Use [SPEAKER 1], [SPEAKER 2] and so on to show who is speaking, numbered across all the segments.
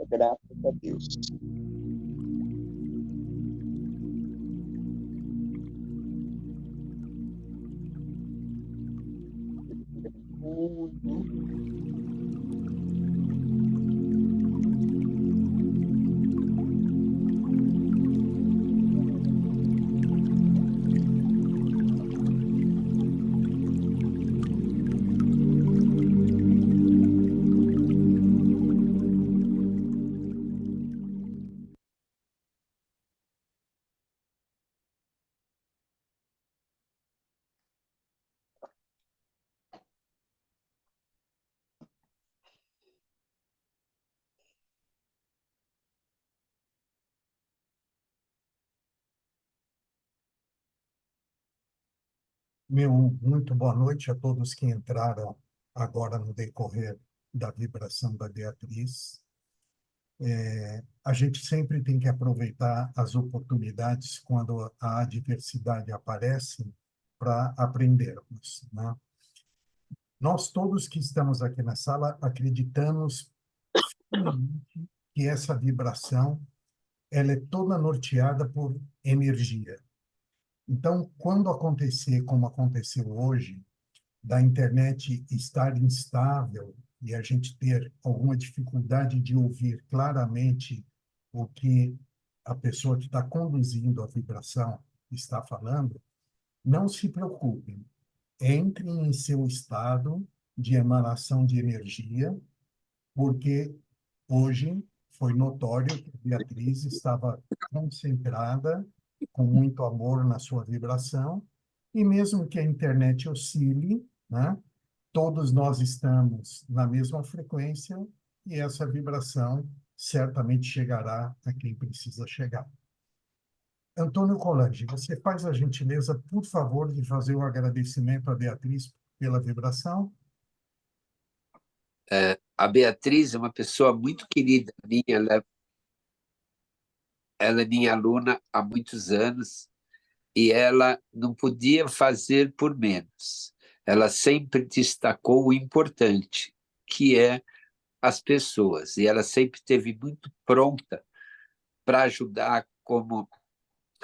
[SPEAKER 1] graças a Deus. Muito.
[SPEAKER 2] Muito boa noite a todos que entraram agora no decorrer da vibração da Beatriz. A gente sempre tem que aproveitar as oportunidades quando a adversidade aparece para aprendermos, né? Nós todos que estamos aqui na sala acreditamos firmemente que essa vibração ela é toda norteada por energia. Então, quando acontecer como aconteceu hoje, da internet estar instável e a gente ter alguma dificuldade de ouvir claramente o que a pessoa que está conduzindo a vibração está falando, não se preocupem. Entrem em seu estado de emanação de energia, porque hoje foi notório que a Beatriz estava concentrada, com muito amor na sua vibração, e mesmo que a internet oscile, né, todos nós estamos na mesma frequência e essa vibração certamente chegará a quem precisa chegar. Antônio Colange, você faz a gentileza, por favor, de fazer o agradecimento a Beatriz pela vibração?
[SPEAKER 3] A Beatriz é uma pessoa muito querida minha, ela é minha aluna há muitos anos e ela não podia fazer por menos. Ela sempre destacou o importante, que é as pessoas, e ela sempre esteve muito pronta para ajudar, como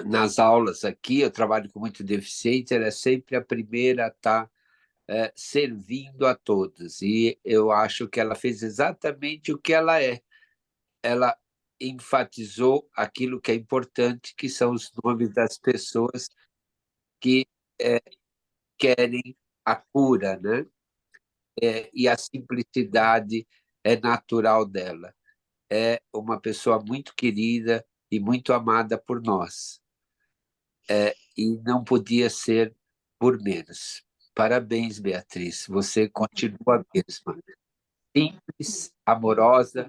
[SPEAKER 3] nas aulas aqui, eu trabalho com muito deficiente, ela é sempre a primeira a estar servindo a todos, e eu acho que ela fez exatamente o que ela é. Ela enfatizou aquilo que é importante, que são os nomes das pessoas que querem a cura, né? E a simplicidade é natural dela. É uma pessoa muito querida e muito amada por nós. E não podia ser por menos. Parabéns, Beatriz. Você continua a mesma. Simples, amorosa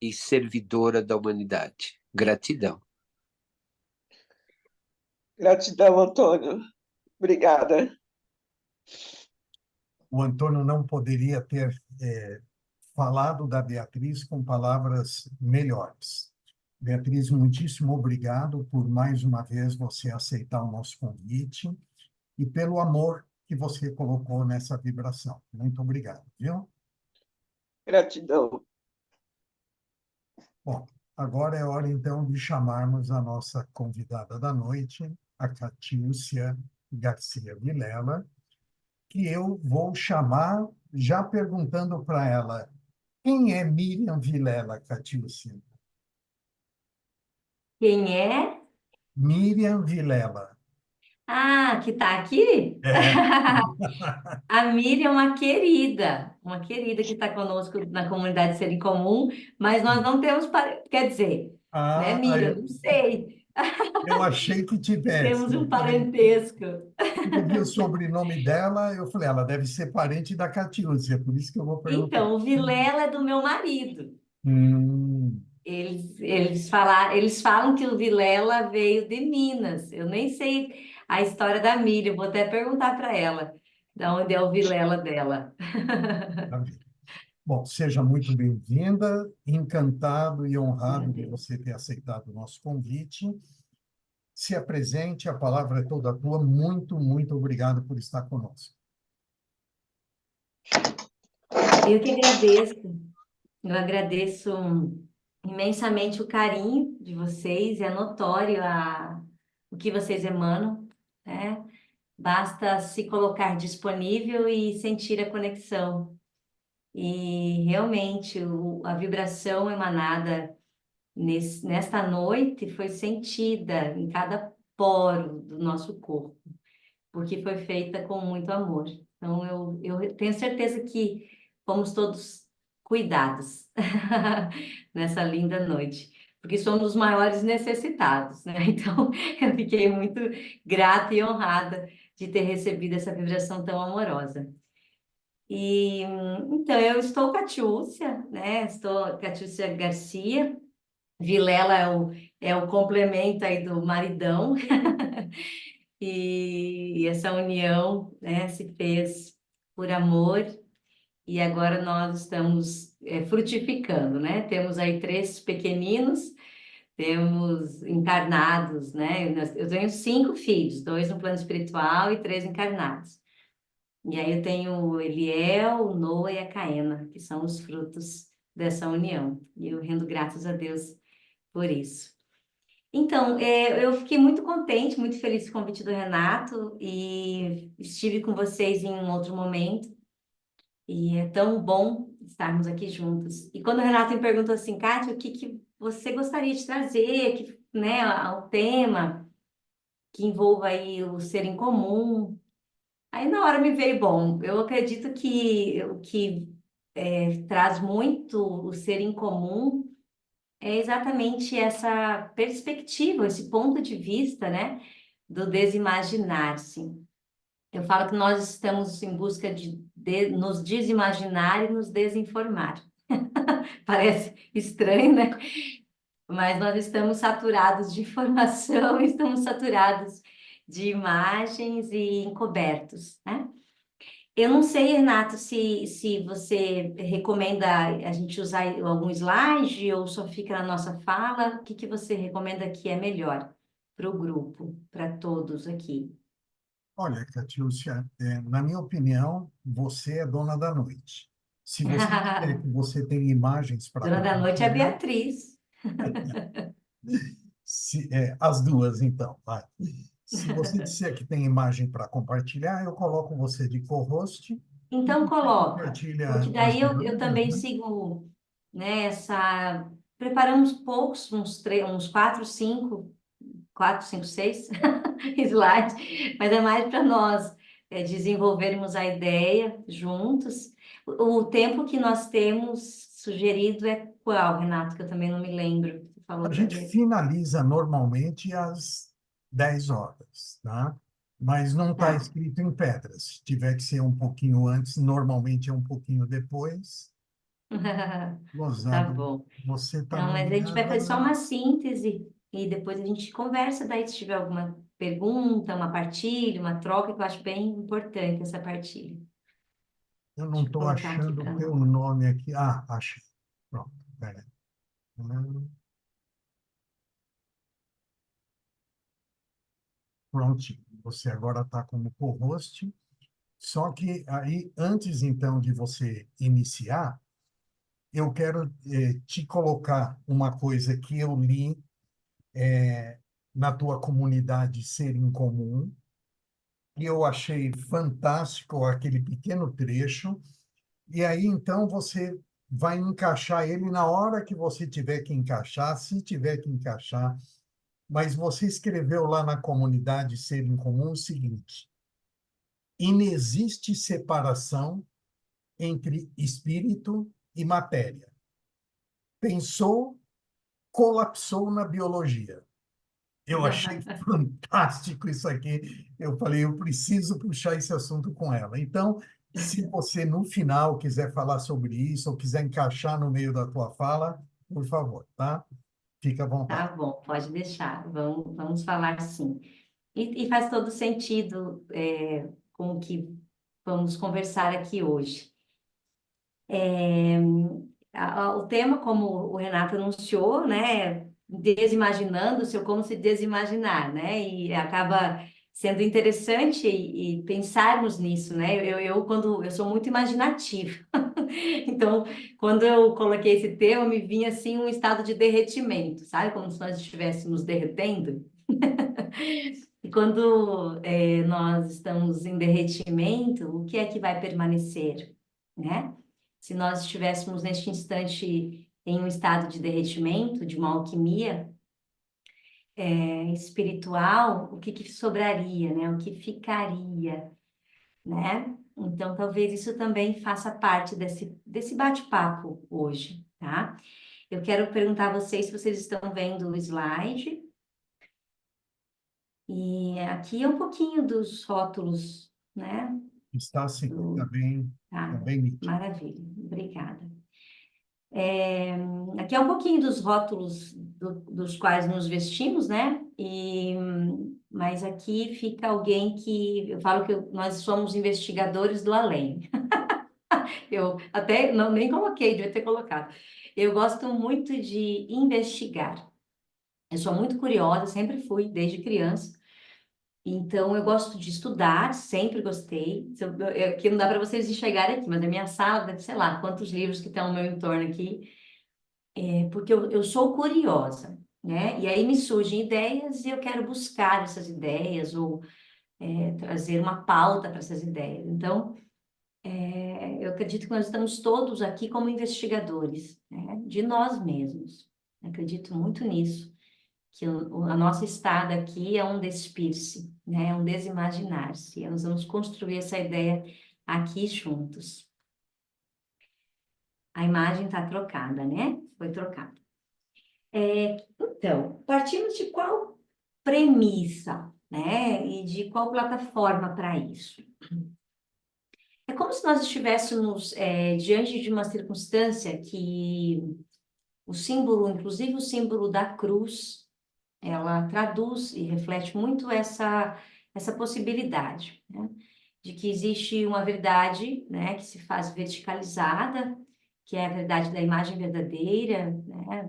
[SPEAKER 3] e servidora da humanidade. Gratidão.
[SPEAKER 1] Gratidão, Antônio. Obrigada.
[SPEAKER 2] O Antônio não poderia ter falado da Beatriz com palavras melhores. Beatriz, muitíssimo obrigado por mais uma vez você aceitar o nosso convite e pelo amor que você colocou nessa vibração. Muito obrigado, viu?
[SPEAKER 1] Gratidão.
[SPEAKER 2] Bom, agora é hora então de chamarmos a nossa convidada da noite, a Catiúcia Garcia Vilela, que eu vou chamar já perguntando para ela: quem é Miriam Vilela, Catiúcia?
[SPEAKER 4] Quem é?
[SPEAKER 2] Miriam Vilela.
[SPEAKER 4] Ah, que está aqui?
[SPEAKER 2] É.
[SPEAKER 4] A Miriam é uma querida que está conosco na comunidade Ser em Comum, mas nós não temos, quer dizer, né,
[SPEAKER 2] Ah,
[SPEAKER 4] Miriam? Não sei.
[SPEAKER 2] eu achei que tivesse.
[SPEAKER 4] Temos
[SPEAKER 2] Eu
[SPEAKER 4] um
[SPEAKER 2] falei,
[SPEAKER 4] parentesco.
[SPEAKER 2] eu vi o sobrenome dela, eu falei, ela deve ser parente da Catiúcia, por isso que eu vou perguntar.
[SPEAKER 4] Então, o Vilela é do meu marido.
[SPEAKER 2] Hum,
[SPEAKER 4] Eles falam que o Vilela veio de Minas. Eu nem sei a história da Miriam, vou até perguntar para ela de onde é o Vilela dela.
[SPEAKER 2] tá bem. Bom, seja muito bem-vinda, encantado e honrado de
[SPEAKER 4] Agradeço.
[SPEAKER 2] você ter aceitado o nosso convite. Se apresente, a palavra é toda tua. Muito, muito obrigado por estar conosco.
[SPEAKER 4] Eu que agradeço. Eu agradeço imensamente o carinho de vocês, é notório o que vocês emanam, né? Basta se colocar disponível e sentir a conexão. E realmente a vibração emanada nesta noite foi sentida em cada poro do nosso corpo, porque foi feita com muito amor. Então, eu tenho certeza que fomos todos cuidados nessa linda noite, porque somos os maiores necessitados, né? Então, eu fiquei muito grata e honrada de ter recebido essa vibração tão amorosa. E então, eu estou Catiúcia, né? Estou Catiúcia Garcia. Vilela é o complemento aí do maridão. E essa união, né, se fez por amor e agora nós estamos frutificando, né? Temos aí 3 pequeninos, temos encarnados, né? Eu tenho 5 filhos, 2 no plano espiritual e 3 encarnados. E aí eu tenho o Eliel, o Noah e a Caena, que são os frutos dessa união. E eu rendo graças a Deus por isso. Então, eu fiquei muito contente, muito feliz com o convite do Renato e estive com vocês em um outro momento e é tão bom estarmos aqui juntos. E quando o Renato me perguntou assim, Kátia, o que que você gostaria de trazer, né, ao tema que envolva aí o ser em comum, aí na hora me veio, bom, eu acredito que o que traz muito o ser em comum é exatamente essa perspectiva, esse ponto de vista, né, do desimaginar-se. Eu falo que nós estamos em busca de nos desimaginar e nos desinformar. Parece estranho, né? Mas nós estamos saturados de informação, estamos saturados de imagens e encobertos, né? Eu não sei, Renato, se você recomenda a gente usar algum slide ou só fica na nossa fala. O que que você recomenda que é melhor para o grupo, para todos aqui?
[SPEAKER 2] Olha, Catiúcia, na minha opinião, você é dona da noite. Se você disser que você tem imagens para
[SPEAKER 4] Dona da noite é a
[SPEAKER 2] compartilhar,
[SPEAKER 4] Beatriz.
[SPEAKER 2] as duas, então, vai. Se você disser que tem imagem para compartilhar, eu coloco você de co-host e
[SPEAKER 4] Então
[SPEAKER 2] você
[SPEAKER 4] coloca, porque
[SPEAKER 2] compartilha as
[SPEAKER 4] daí eu
[SPEAKER 2] imagens,
[SPEAKER 4] também
[SPEAKER 2] né?
[SPEAKER 4] sigo, né, preparamos poucos, uns 4, 5, 6 slides, mas é mais para nós desenvolvermos a ideia juntos. O tempo que nós temos sugerido é qual, Renato? Que eu também não me lembro. Você falou
[SPEAKER 2] A
[SPEAKER 4] para
[SPEAKER 2] gente
[SPEAKER 4] ver.
[SPEAKER 2] finaliza normalmente às 10 horas, tá? Mas não está
[SPEAKER 4] Tá,
[SPEAKER 2] escrito em pedras. Se tiver que ser um pouquinho antes, normalmente é um pouquinho depois.
[SPEAKER 4] tá
[SPEAKER 2] Gozado,
[SPEAKER 4] bom.
[SPEAKER 2] você está
[SPEAKER 4] Então, mas a gente vai fazer só
[SPEAKER 2] nomeada.
[SPEAKER 4] uma síntese e depois a gente conversa. Daí, se tiver alguma pergunta, uma partilha, uma troca, que eu acho bem importante essa partilha.
[SPEAKER 2] Eu não
[SPEAKER 4] Deixa eu
[SPEAKER 2] estou
[SPEAKER 4] colocar aqui
[SPEAKER 2] achando
[SPEAKER 4] para
[SPEAKER 2] o teu
[SPEAKER 4] nós.
[SPEAKER 2] nome aqui. Ah, achei. Pronto, pera. Prontinho. Você agora está como co-host. Só que aí, antes então de você iniciar, eu quero te colocar uma coisa que eu li na tua comunidade Ser em Comum, e eu achei fantástico aquele pequeno trecho. E aí, então, você vai encaixar ele na hora que você tiver que encaixar, se tiver que encaixar. Mas você escreveu lá na comunidade Ser em Comum o seguinte: inexiste separação entre espírito e matéria. Pensou, colapsou na biologia. Eu achei fantástico isso aqui. Eu falei, eu preciso puxar esse assunto com ela. Então, se você no final quiser falar sobre isso ou quiser encaixar no meio da tua fala, por favor, tá? Fica à
[SPEAKER 4] Tá
[SPEAKER 2] vontade.
[SPEAKER 4] bom, pode deixar. Vamos falar sim. E faz todo sentido com o que vamos conversar aqui hoje. É, o tema, como o Renato anunciou, né, desimaginando-se ou como se desimaginar, né, e acaba sendo interessante e pensarmos nisso, né, quando eu sou muito imaginativa, Então, quando eu coloquei esse tema, me vinha assim um estado de derretimento, sabe? Como se nós estivéssemos derretendo. E quando nós estamos em derretimento, o que é que vai permanecer, né? Se nós estivéssemos neste instante em um estado de derretimento, de uma alquimia espiritual, o que que sobraria, né? O que ficaria, né? Então, talvez isso também faça parte desse bate-papo hoje, tá? Eu quero perguntar a vocês se vocês estão vendo o slide. E aqui é um pouquinho dos rótulos, né?
[SPEAKER 2] Está sim, está
[SPEAKER 4] Do...
[SPEAKER 2] tá
[SPEAKER 4] Tá,
[SPEAKER 2] bem nítido.
[SPEAKER 4] maravilha, obrigada. Aqui é um pouquinho dos rótulos dos quais nos vestimos, né? Mas aqui fica alguém que eu falo que nós somos investigadores do além. Eu até não, nem coloquei, devia ter colocado. Eu gosto muito de investigar. Eu sou muito curiosa, sempre fui, desde criança. Então, eu gosto de estudar, sempre gostei. Aqui não dá para vocês enxergarem aqui, mas a minha sala, deve, sei lá, quantos livros que estão no meu entorno aqui, porque eu sou curiosa, né? E aí me surgem ideias e eu quero buscar essas ideias ou trazer uma pauta para essas ideias. Então, eu acredito que nós estamos todos aqui como investigadores, né? De nós mesmos. Acredito muito nisso, que a nossa estada aqui é um despir-se, né? É um desimaginar-se. Nós vamos construir essa ideia aqui juntos. A imagem está trocada, né? Foi trocada. Então, partimos de qual premissa, né? E de qual plataforma para isso? É como se nós estivéssemos diante de uma circunstância que o símbolo, inclusive o símbolo da cruz, ela traduz e reflete muito essa possibilidade, né? De que existe uma verdade, né, que se faz verticalizada, que é a verdade da imagem verdadeira, né,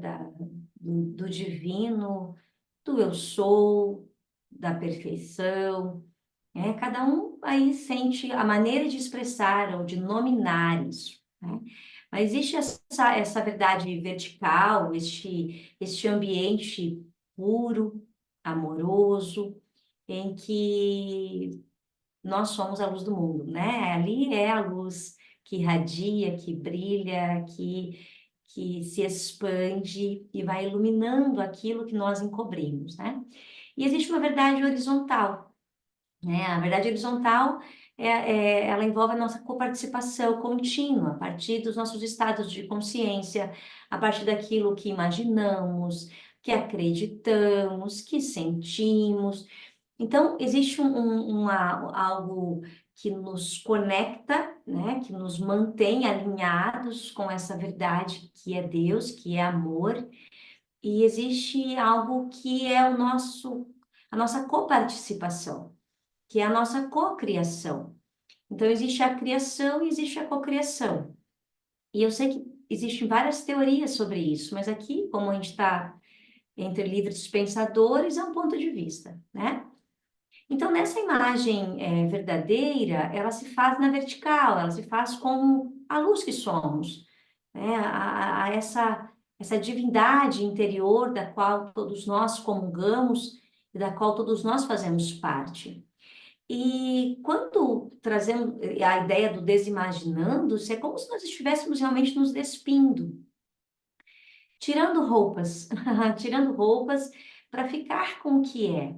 [SPEAKER 4] do divino, do eu sou, da perfeição, né? Cada um aí sente a maneira de expressar ou de nominar isso, né? Mas existe essa verdade vertical, este ambiente puro, amoroso, em que nós somos a luz do mundo, né? Ali é a luz que irradia, que brilha, que se expande e vai iluminando aquilo que nós encobrimos, né? E existe uma verdade horizontal, né? A verdade horizontal ela envolve a nossa coparticipação contínua, a partir dos nossos estados de consciência, a partir daquilo que imaginamos, que acreditamos, que sentimos. Então, existe algo que nos conecta, né? Que nos mantém alinhados com essa verdade que é Deus, que é amor, e existe algo que é a nossa coparticipação, que é a nossa cocriação. Então, existe a criação e existe a cocriação. E eu sei que existem várias teorias sobre isso, mas aqui, como a gente está entre livres pensadores, é um ponto de vista, né? Então, nessa imagem verdadeira, ela se faz na vertical, ela se faz como a luz que somos, né? A essa divindade interior da qual todos nós comungamos e da qual todos nós fazemos parte. E quando trazemos a ideia do desimaginando-se, é como se nós estivéssemos realmente nos despindo, tirando roupas, tirando roupas para ficar com o que é.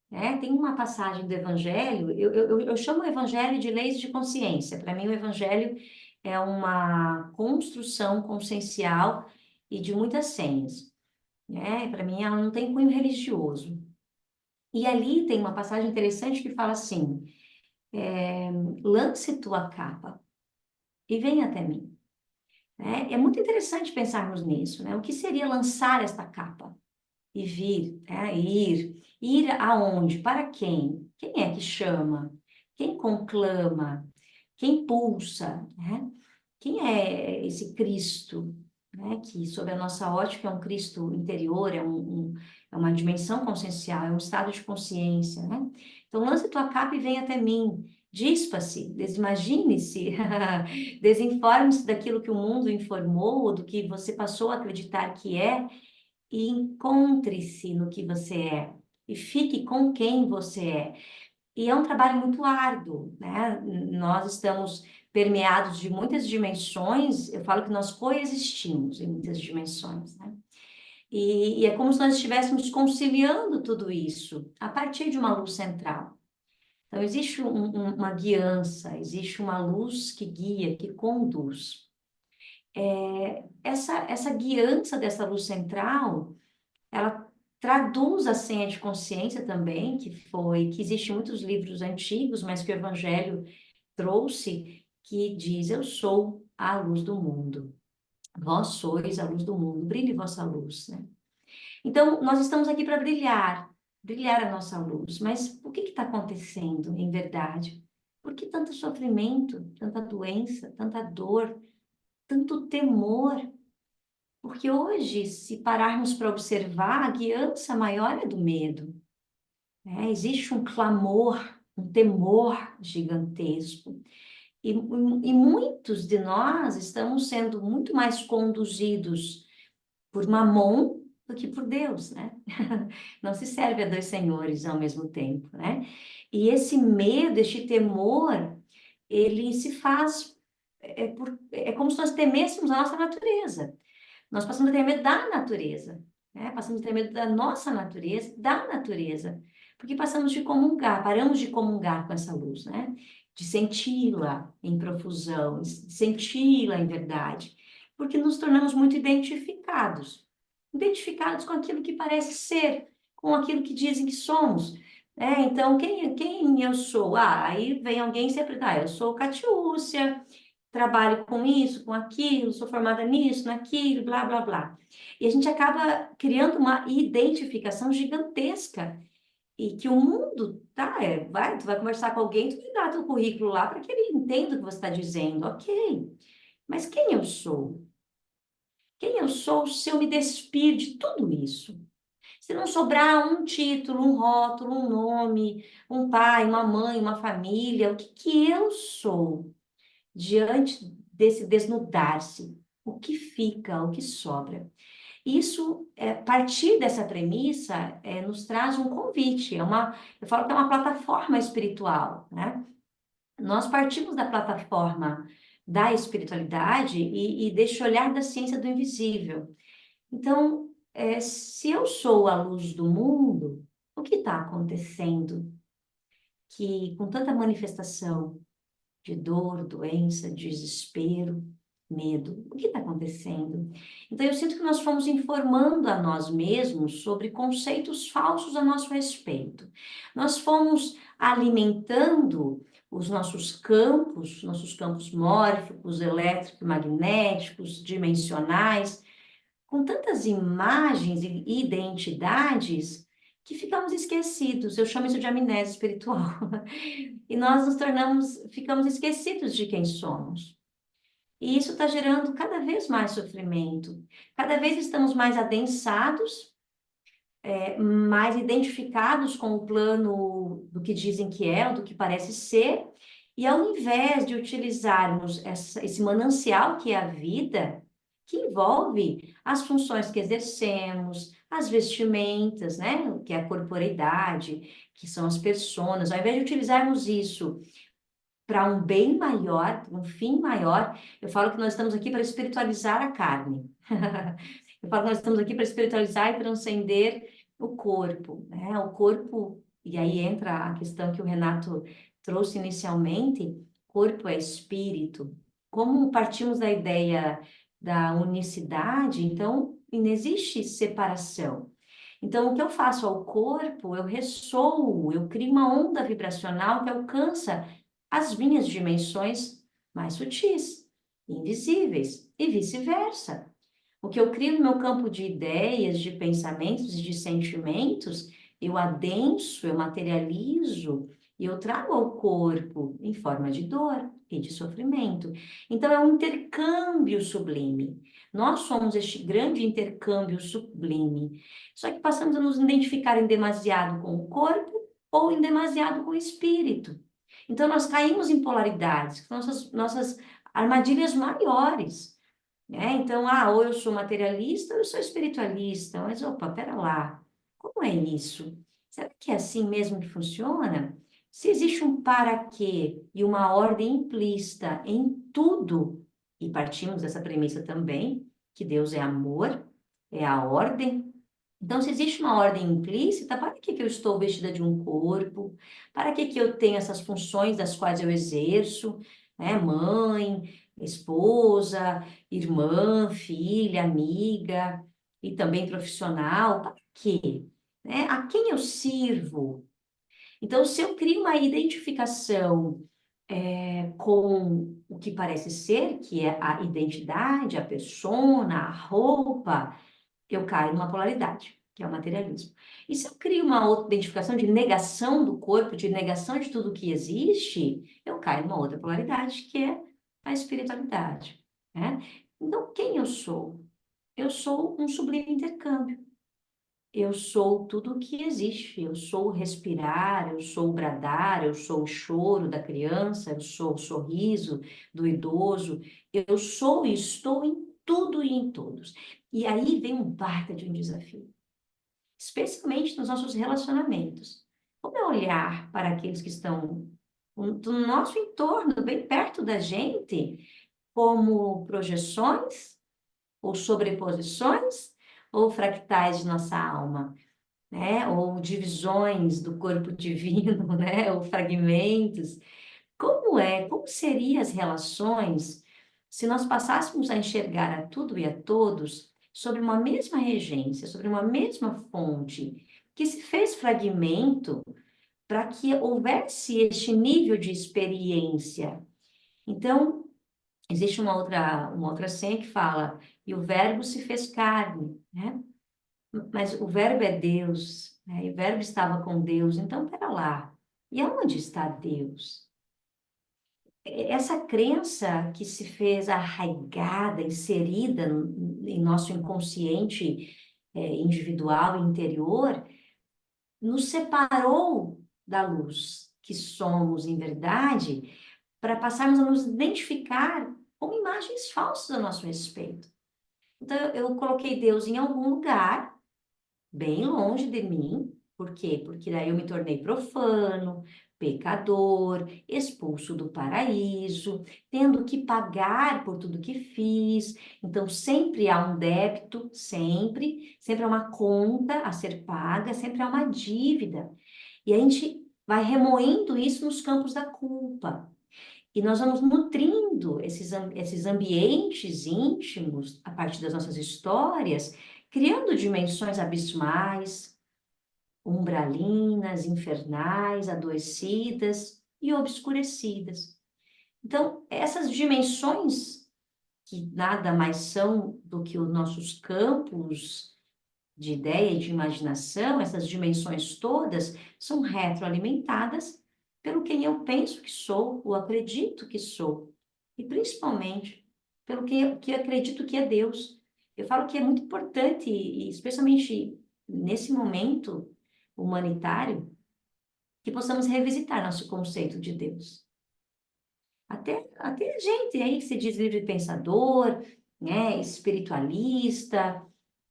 [SPEAKER 4] Né? Tem uma passagem do Evangelho, eu chamo o Evangelho de leis de consciência. Para mim, o Evangelho é uma construção consciencial e de muitas senhas. Né? Para mim, ela não tem cunho religioso. E ali tem uma passagem interessante que fala assim: lance tua capa e vem até mim. Né? É muito interessante pensarmos nisso, né? O que seria lançar esta capa e vir, né? Ir aonde? Para quem? Quem é que chama? Quem conclama? Quem pulsa? Né? Quem é esse Cristo? Né? Que, sob a nossa ótica, é um Cristo interior, é uma dimensão consciencial, é um estado de consciência. Né? Então, lance tua capa e vem até mim. dispa-se, desimagine-se, desinforme-se daquilo que o mundo informou, ou do que você passou a acreditar que é, e encontre-se no que você é, e fique com quem você é. E é um trabalho muito árduo, né? Nós estamos permeados de muitas dimensões, eu falo que nós coexistimos em muitas dimensões, né? E é como se nós estivéssemos conciliando tudo isso a partir de uma luz central. Então, existe uma guiança, existe uma luz que guia, que conduz. Essa guiança dessa luz central, ela traduz a senha de consciência também, que existe em muitos livros antigos, mas que o Evangelho trouxe, que diz: eu sou a luz do mundo. Vós sois a luz do mundo, brilhe vossa luz, né? Então, nós estamos aqui para brilhar, brilhar a nossa luz. Mas o que está acontecendo em verdade? Por que tanto sofrimento, tanta doença, tanta dor, tanto temor? Porque hoje, se pararmos para observar, a guiança maior é do medo, né? Existe um clamor, um temor gigantesco. E muitos de nós estamos sendo muito mais conduzidos por Mamon do que por Deus, né? Não se serve a dois senhores ao mesmo tempo, né? E esse medo, este temor, ele se faz, é como se nós temêssemos a nossa natureza. Nós passamos a ter medo da natureza, né? Passamos a ter medo da nossa natureza, da natureza, porque paramos de comungar com essa luz, né? De senti-la em profusão, de senti-la em verdade, porque nos tornamos muito identificados com aquilo que parece ser, com aquilo que dizem que somos. Então, quem eu sou? Aí vem alguém e se apresenta, eu sou Catiúcia, trabalho com isso, com aquilo, sou formada nisso, naquilo, blá, blá, blá. E a gente acaba criando uma identificação gigantesca e que o mundo, tu vai conversar com alguém, tu vai dar teu currículo lá para que ele entenda o que você está dizendo, ok. Mas quem eu sou? Quem eu sou se eu me despir de tudo isso? Se não sobrar um título, um rótulo, um nome, um pai, uma mãe, uma família, o que eu sou diante desse desnudar-se? O que fica, o que sobra? Isso, partir dessa premissa, nos traz um convite, eu falo que é uma plataforma espiritual, né? Nós partimos da plataforma da espiritualidade e deste olhar da ciência do invisível. Então, se eu sou a luz do mundo, o que está acontecendo? Que com tanta manifestação de dor, doença, desespero, medo, o que está acontecendo? Então, eu sinto que nós fomos informando a nós mesmos sobre conceitos falsos a nosso respeito. Nós fomos alimentando os nossos campos mórficos, elétricos, magnéticos, dimensionais, com tantas imagens e identidades que ficamos esquecidos. Eu chamo isso de amnésia espiritual. E nós ficamos esquecidos de quem somos. E isso está gerando cada vez mais sofrimento. Cada vez estamos mais adensados, mais identificados com o plano do que dizem que é, ou do que parece ser. E ao invés de utilizarmos esse manancial que é a vida, que envolve as funções que exercemos, as vestimentas, né? Que é a corporeidade, que são as personas. Ao invés de utilizarmos isso para um bem maior, para um fim maior, eu falo que nós estamos aqui para espiritualizar a carne. Eu falo que nós estamos aqui para espiritualizar e transcender o corpo, né? O corpo, e aí entra a questão que o Renato trouxe inicialmente, corpo é espírito. Como partimos da ideia da unicidade, então não existe separação. Então, o que eu faço ao corpo, eu ressoo, eu crio uma onda vibracional que alcança as minhas dimensões mais sutis, invisíveis, e vice-versa. O que eu crio no meu campo de ideias, de pensamentos e de sentimentos, eu adenso, eu materializo e eu trago ao corpo em forma de dor e de sofrimento. Então, é um intercâmbio sublime. Nós somos este grande intercâmbio sublime. Só que passamos a nos identificar em demasiado com o corpo ou em demasiado com o espírito. Então, nós caímos em polaridades, que são nossas armadilhas maiores, né? Então, ou eu sou materialista ou eu sou espiritualista. Mas, opa, pera lá, como é isso? Será que é assim mesmo que funciona? Se existe um para quê e uma ordem implícita em tudo, e partimos dessa premissa também, que Deus é amor, é a ordem. Então, se existe uma ordem implícita, para que eu estou vestida de um corpo? Para que eu tenho essas funções das quais eu exerço, né? Mãe, esposa, irmã, filha, amiga e também profissional. Para quê? Né? A quem eu sirvo? Então, se eu crio uma identificação com o que parece ser, que é a identidade, a persona, a roupa, eu caio numa polaridade, que é o materialismo. E se eu crio uma outra identificação de negação do corpo, de negação de tudo que existe, eu caio numa outra polaridade, que é a espiritualidade, né? Então, quem eu sou? Eu sou um sublime intercâmbio. Eu sou tudo o que existe. Eu sou o respirar, eu sou o bradar, eu sou o choro da criança, eu sou o sorriso do idoso. Eu sou e estou em tudo e em todos. E aí vem um baita de um desafio, especialmente nos nossos relacionamentos. Como é olhar para aqueles que estão do nosso entorno, bem perto da gente, como projeções, ou sobreposições, ou fractais de nossa alma, né? Ou divisões do corpo divino, né? Ou fragmentos. Como seriam as relações se nós passássemos a enxergar a tudo e a todos sobre uma mesma regência, sobre uma mesma fonte, que se fez fragmento para que houvesse este nível de experiência? Então, existe uma outra senha que fala, e o verbo se fez carne, né? Mas o verbo é Deus, né? E o verbo estava com Deus, então, pera lá, e aonde está Deus? Essa crença que se fez arraigada, inserida em nosso inconsciente individual e interior, nos separou da luz que somos em verdade, para passarmos a nos identificar com imagens falsas a nosso respeito. Então, eu coloquei Deus em algum lugar, bem longe de mim. Por quê? Porque daí eu me tornei profano, pecador, expulso do paraíso, tendo que pagar por tudo que fiz. Então, sempre há um débito, sempre há uma conta a ser paga, sempre há uma dívida. E a gente vai remoendo isso nos campos da culpa. E nós vamos nutrindo esses ambientes íntimos a partir das nossas histórias, criando dimensões abismais, umbralinas, infernais, adoecidas e obscurecidas. Então, essas dimensões, que nada mais são do que os nossos campos de ideia e de imaginação, essas dimensões todas, são retroalimentadas pelo quem eu penso que sou, ou acredito que sou, e principalmente pelo que eu acredito que é Deus. Eu falo que é muito importante, e especialmente nesse momento humanitário, que possamos revisitar nosso conceito de Deus. Até gente aí que se diz livre pensador, né, espiritualista,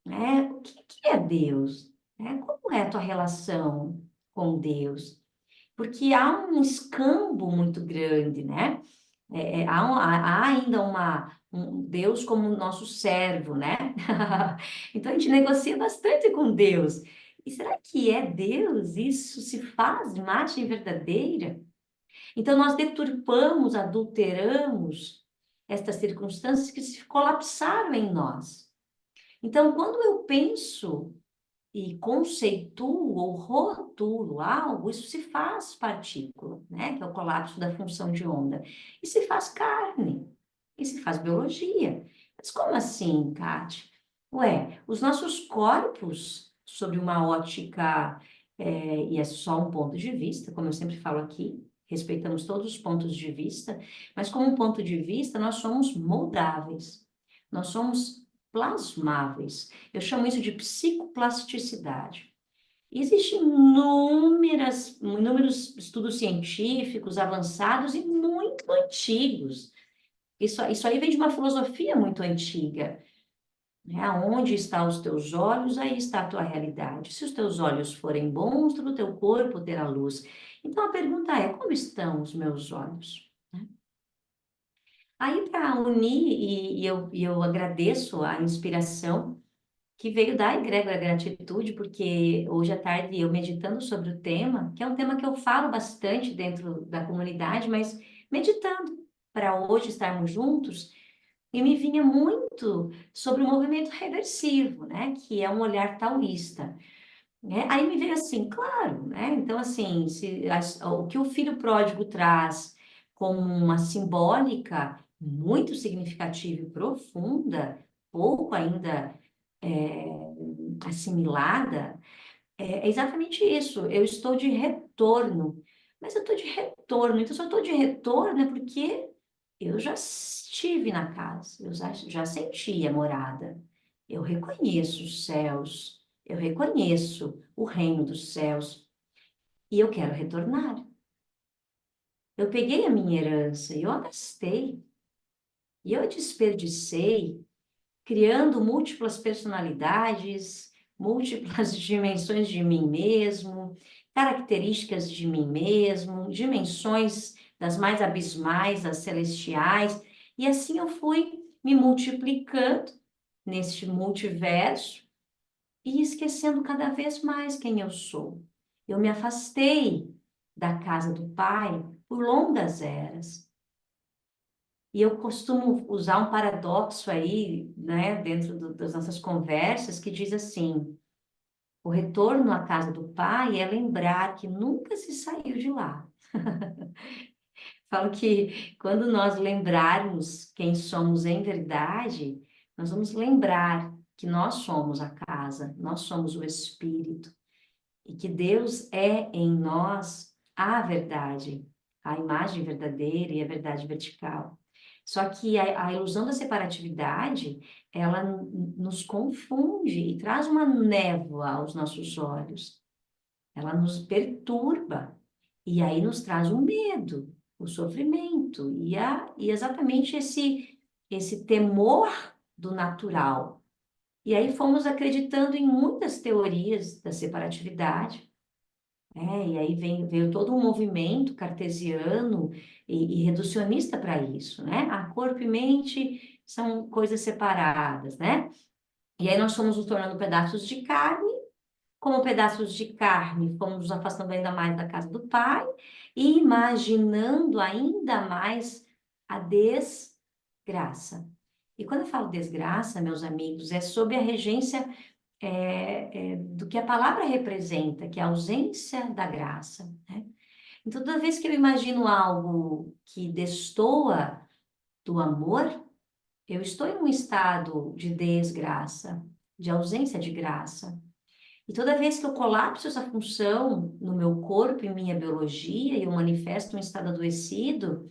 [SPEAKER 4] né? O que é Deus? Né? Como é a tua relação com Deus? Porque há um escambo muito grande, né? Há ainda um Deus como nosso servo, né? Então a gente negocia bastante com Deus. E será que é Deus? Isso se faz imagem verdadeira? Então nós deturpamos, adulteramos estas circunstâncias que se colapsaram em nós. Então, quando eu penso e conceituo ou rotulo algo, isso se faz partícula, né? Que é o colapso da função de onda. E se faz carne, e se faz biologia. Mas como assim, Kátia? Ué, os nossos corpos, sob uma ótica, e é só um ponto de vista, como eu sempre falo aqui, respeitamos todos os pontos de vista, mas como um ponto de vista, nós somos moldáveis, nós somos plasmáveis. Eu chamo isso de psicoplasticidade. Existem inúmeros estudos científicos avançados e muito antigos. Isso aí vem de uma filosofia muito antiga, né? Aonde estão os teus olhos, aí está a tua realidade. Se os teus olhos forem bons, todo o teu corpo terá luz. Então a pergunta é: como estão os meus olhos? Né? Aí, para unir, e eu agradeço a inspiração que veio da egrégora gratitude, porque hoje à tarde eu meditando sobre o tema, que é um tema que eu falo bastante dentro da comunidade, mas meditando para hoje estarmos juntos, e me vinha muito sobre o movimento reversivo, né, que é um olhar taoísta, né? Aí me veio assim, claro, né? Então assim, o que o filho pródigo traz como uma simbólica muito significativa e profunda, pouco ainda é, assimilada, é exatamente isso. Eu estou de retorno, mas eu estou de retorno. Então, se eu estou de retorno é porque eu já estive na casa, eu já senti a morada. Eu reconheço os céus, eu reconheço o reino dos céus e eu quero retornar. Eu peguei a minha herança e eu a gastei, e eu a desperdicei criando múltiplas personalidades, múltiplas dimensões de mim mesmo, características de mim mesmo, dimensões das mais abismais, das celestiais, e assim eu fui me multiplicando neste multiverso e esquecendo cada vez mais quem eu sou. Eu me afastei da casa do Pai por longas eras. E eu costumo usar um paradoxo aí, né, dentro das nossas conversas, que diz assim: o retorno à casa do Pai é lembrar que nunca se saiu de lá. Falo que quando nós lembrarmos quem somos em verdade, nós vamos lembrar que nós somos a casa, nós somos o Espírito, e que Deus é em nós a verdade, a imagem verdadeira e a verdade vertical. Só que a ilusão da separatividade, ela nos confunde e traz uma névoa aos nossos olhos. Ela nos perturba e aí nos traz o medo, o sofrimento e exatamente esse temor do natural. E aí fomos acreditando em muitas teorias da separatividade, e aí veio todo um movimento cartesiano e reducionista para isso, né? A corpo e mente são coisas separadas, né? E aí nós fomos nos tornando pedaços de carne, como pedaços de carne, fomos nos afastando ainda mais da casa do Pai e imaginando ainda mais a desgraça. E quando eu falo desgraça, meus amigos, é sob a regência do que a palavra representa, que é a ausência da graça, né? Então, toda vez que eu imagino algo que destoa do amor, eu estou em um estado de desgraça, de ausência de graça. E toda vez que eu colapso essa função no meu corpo e minha biologia, e eu manifesto um estado adoecido,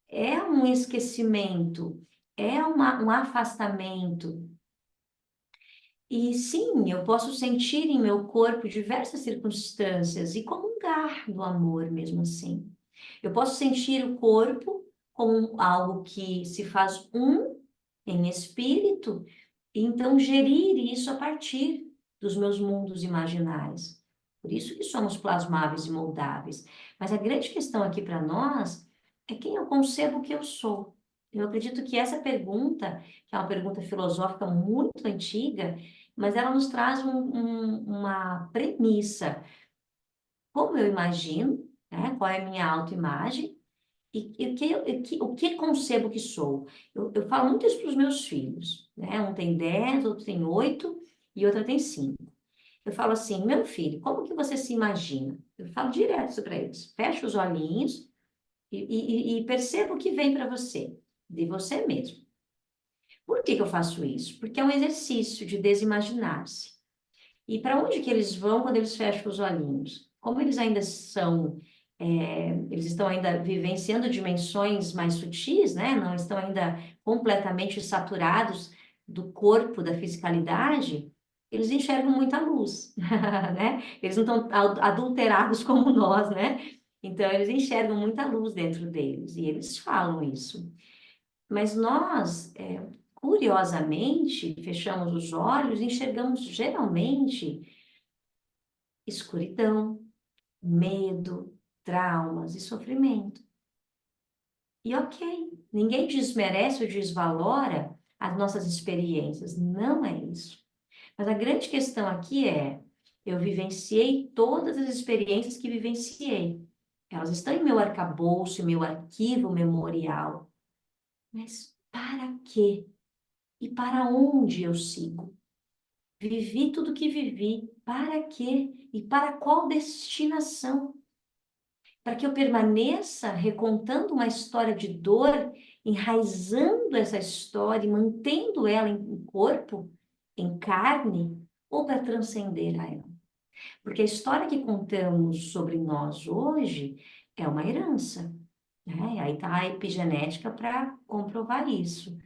[SPEAKER 4] é um esquecimento, é um afastamento. E sim, eu posso sentir em meu corpo diversas circunstâncias e comungar do amor mesmo assim. Eu posso sentir o corpo como algo que se faz um em espírito, e então gerir isso a partir dos meus mundos imaginais. Por isso que somos plasmáveis e moldáveis. Mas a grande questão aqui para nós é quem eu concebo que eu sou. Eu acredito que essa pergunta, que é uma pergunta filosófica muito antiga, mas ela nos traz uma premissa. Como eu imagino, né? Qual é a minha autoimagem? O que concebo que sou? Eu falo muito isso para os meus filhos, né? Um tem 10, outro tem 8 e outra tem 5. Eu falo assim, meu filho, como que você se imagina? Eu falo direto isso para eles. Fecha os olhinhos e perceba o que vem para você, de você mesmo. Por que eu faço isso? Porque é um exercício de desimaginar-se. E para onde que eles vão quando eles fecham os olhinhos? Como eles ainda são, eles estão ainda vivenciando dimensões mais sutis, né? Não estão ainda completamente saturados do corpo, da fisicalidade. eles enxergam muita luz, né? Eles não estão adulterados como nós, né? Então, eles enxergam muita luz dentro deles, e eles falam isso. Mas nós, curiosamente, fechamos os olhos e enxergamos geralmente escuridão, medo, traumas e sofrimento. E ok, ninguém desmerece ou desvalora as nossas experiências, não é isso. Mas a grande questão aqui é, eu vivenciei todas as experiências que vivenciei. Elas estão em meu arcabouço, em meu arquivo memorial. Mas para quê? E para onde eu sigo? Vivi tudo que vivi, para quê? E para qual destinação? Para que eu permaneça recontando uma história de dor, enraizando essa história e mantendo ela em corpo, em carne, ou para transcender a ela? Porque a história que contamos sobre nós hoje é uma herança, né? Aí está a epigenética para comprovar isso.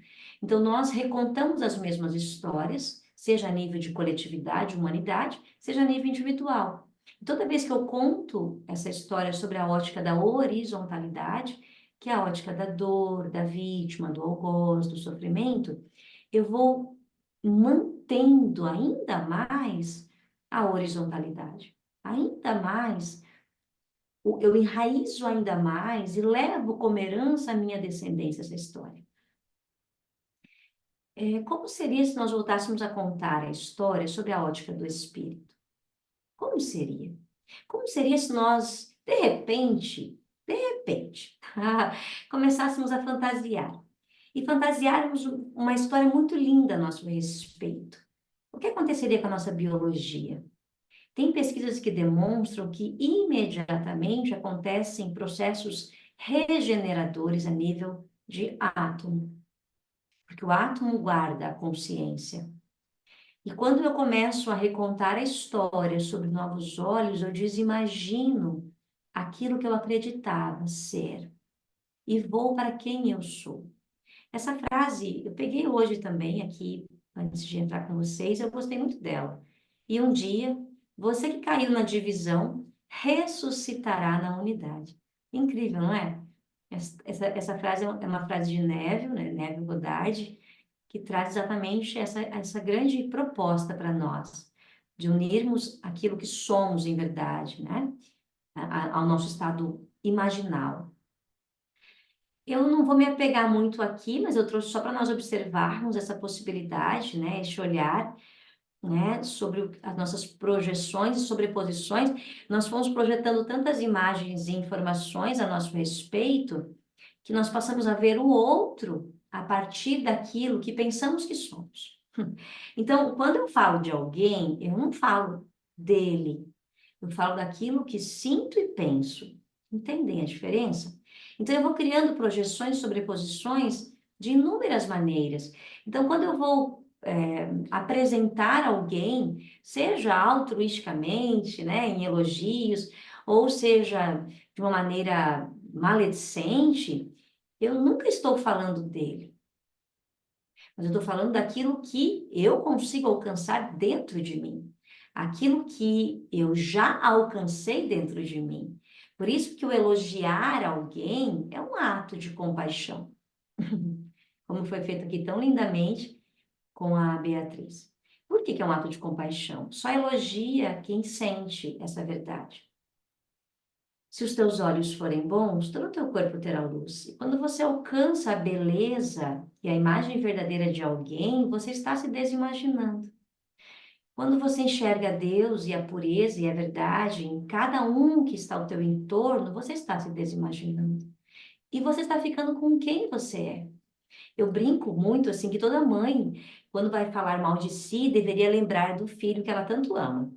[SPEAKER 4] Então, nós recontamos as mesmas histórias, seja a nível de coletividade, humanidade, seja a nível individual. Toda vez que eu conto essa história sobre a ótica da horizontalidade, que é a ótica da dor, da vítima, do algoz, do sofrimento, eu vou mantendo ainda mais a horizontalidade. Ainda mais, eu enraizo ainda mais e levo como herança a minha descendência essa história. Como seria se nós voltássemos a contar a história sobre a ótica do espírito? Como seria? Como seria se nós, de repente, começássemos a fantasiar? E fantasiarmos uma história muito linda a nosso respeito. O que aconteceria com a nossa biologia? Tem pesquisas que demonstram que imediatamente acontecem processos regeneradores a nível de átomo, porque o átomo guarda a consciência. E quando eu começo a recontar a história sob novos olhos, eu desimagino aquilo que eu acreditava ser e vou para quem eu sou. Essa frase eu peguei hoje também aqui, antes de entrar com vocês, eu gostei muito dela. E um dia, você que caiu na divisão, ressuscitará na unidade. Incrível, não é? Essa frase é uma frase de Neville, né? Neville Goddard, que traz exatamente essa grande proposta para nós, de unirmos aquilo que somos em verdade, né? Ao nosso estado imaginal. Eu não vou me apegar muito aqui, mas eu trouxe só para nós observarmos essa possibilidade, né? Esse olhar, né? Sobre as nossas projeções e sobreposições. Nós fomos projetando tantas imagens e informações a nosso respeito, que nós passamos a ver o outro a partir daquilo que pensamos que somos. Então, quando eu falo de alguém, eu não falo dele, eu falo daquilo que sinto e penso. Entendem a diferença? Então, eu vou criando projeções, sobreposições de inúmeras maneiras. Então, quando eu vou apresentar alguém, seja altruisticamente, né, em elogios, ou seja de uma maneira maledicente, eu nunca estou falando dele. Mas eu estou falando daquilo que eu consigo alcançar dentro de mim. Aquilo que eu já alcancei dentro de mim. Por isso que o elogiar alguém é um ato de compaixão. Como foi feito aqui tão lindamente com a Beatriz. Por que é um ato de compaixão? Só elogia quem sente essa verdade. Se os teus olhos forem bons, todo o teu corpo terá luz. E quando você alcança a beleza e a imagem verdadeira de alguém, você está se desimaginando. Quando você enxerga Deus e a pureza e a verdade em cada um que está ao teu entorno, você está se desimaginando. E você está ficando com quem você é. Eu brinco muito assim que toda mãe, quando vai falar mal de si, deveria lembrar do filho que ela tanto ama.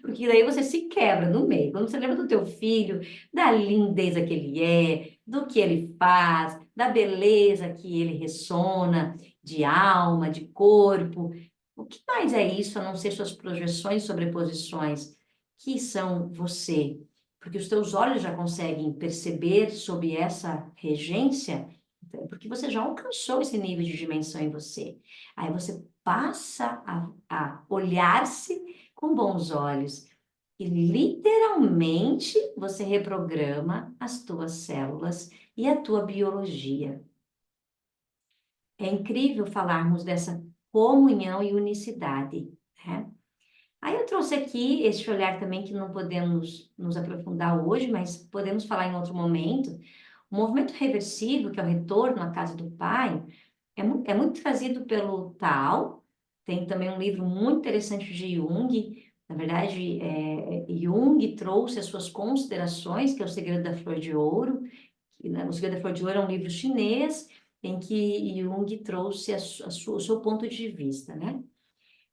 [SPEAKER 4] Porque daí você se quebra no meio. Quando você lembra do teu filho, da lindeza que ele é, do que ele faz, da beleza que ele ressona, de alma, de corpo. O que mais é isso a não ser suas projeções e sobreposições, que são você? Porque os teus olhos já conseguem perceber sob essa regência porque você já alcançou esse nível de dimensão em você. Aí você passa a olhar-se com bons olhos. E literalmente você reprograma as tuas células e a tua biologia. É incrível falarmos dessa comunhão e unicidade, né? Aí eu trouxe aqui este olhar também que não podemos nos aprofundar hoje, mas podemos falar em outro momento. O movimento reversível, que é o retorno à casa do Pai, é muito trazido pelo Tao. Tem também um livro muito interessante de Jung. Na verdade, Jung trouxe as suas considerações, que é o Segredo da Flor de Ouro. Que, né, o Segredo da Flor de Ouro é um livro chinês em que Jung trouxe o seu ponto de vista, né?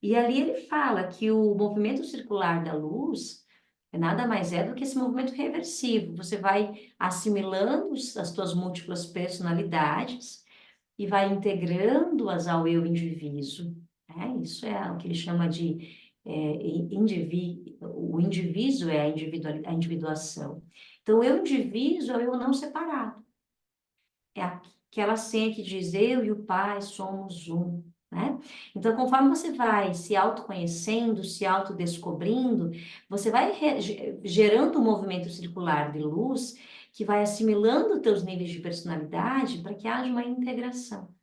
[SPEAKER 4] E ali ele fala que o movimento circular da luz nada mais é do que esse movimento reversivo. Você vai assimilando as tuas múltiplas personalidades e vai integrando-as ao eu indivíduo. Né? Isso é o que ele chama de o indivíduo é a individuação. Então, o eu indivíduo é o eu não separado. É aquela senha que diz eu e o Pai somos um. Né? Então, conforme você vai se autoconhecendo, se autodescobrindo, você vai gerando um movimento circular de luz que vai assimilando teus níveis de personalidade para que haja uma integração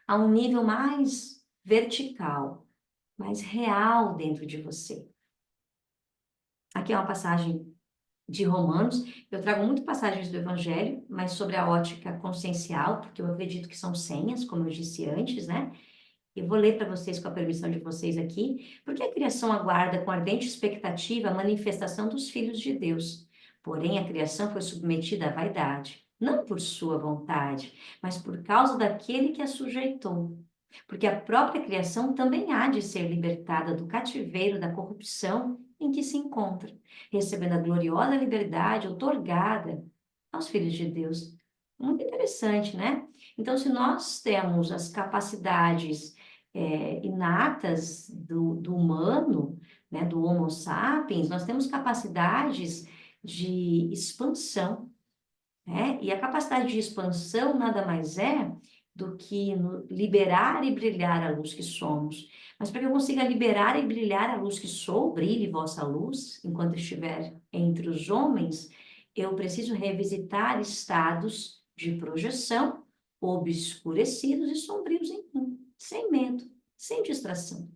[SPEAKER 4] a um nível mais vertical, mais real dentro de você. Aqui é uma passagem de Romanos. Eu trago muito passagens do Evangelho, mas sobre a ótica consciencial, porque eu acredito que são senhas, como eu disse antes, né? Eu vou ler para vocês, com a permissão de vocês aqui, porque a criação aguarda com ardente expectativa a manifestação dos filhos de Deus. Porém, a criação foi submetida à vaidade, não por sua vontade, mas por causa daquele que a sujeitou. Porque a própria criação também há de ser libertada do cativeiro da corrupção em que se encontra, recebendo a gloriosa liberdade outorgada aos filhos de Deus. Muito interessante, né? Então, se nós temos as capacidades inatas do humano, né, do Homo sapiens, nós temos capacidades de expansão, né? E a capacidade de expansão nada mais é do que liberar e brilhar a luz que somos. Mas para que eu consiga liberar e brilhar a luz que sou, brilhe vossa luz, enquanto estiver entre os homens, eu preciso revisitar estados de projeção obscurecidos e sombrios em mim, sem medo, sem distração.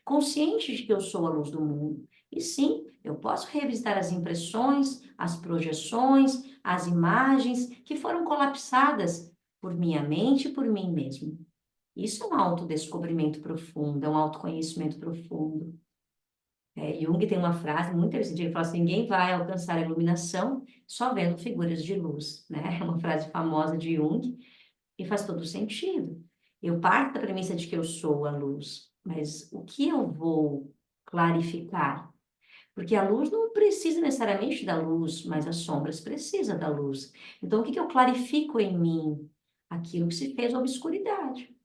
[SPEAKER 4] Consciente de que eu sou a luz do mundo. E sim, eu posso revisitar as impressões, as projeções, as imagens que foram colapsadas por minha mente e por mim mesmo. Isso é um autodescobrimento profundo, é um autoconhecimento profundo. Jung tem uma frase muito interessante, ele fala assim, ninguém vai alcançar a iluminação só vendo figuras de luz, né? É uma frase famosa de Jung e faz todo sentido. Eu parto da premissa de que eu sou a luz, mas o que eu vou clarificar? Porque a luz não precisa necessariamente da luz, mas as sombras precisam da luz. Então, o que eu clarifico em mim? Aquilo que se fez obscuridade,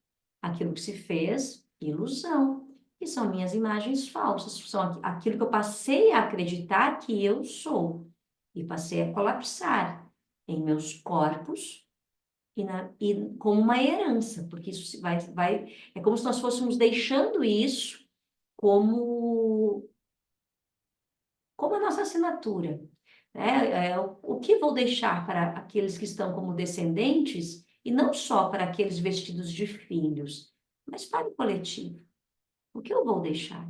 [SPEAKER 4] aquilo que se fez ilusão, que são minhas imagens falsas, são aquilo que eu passei a acreditar que eu sou, e passei a colapsar em meus corpos e como uma herança, porque isso é como se nós fôssemos deixando isso como a nossa assinatura. Né? O que vou deixar para aqueles que estão como descendentes, e não só para aqueles vestidos de filhos, mas para o coletivo. O que eu vou deixar?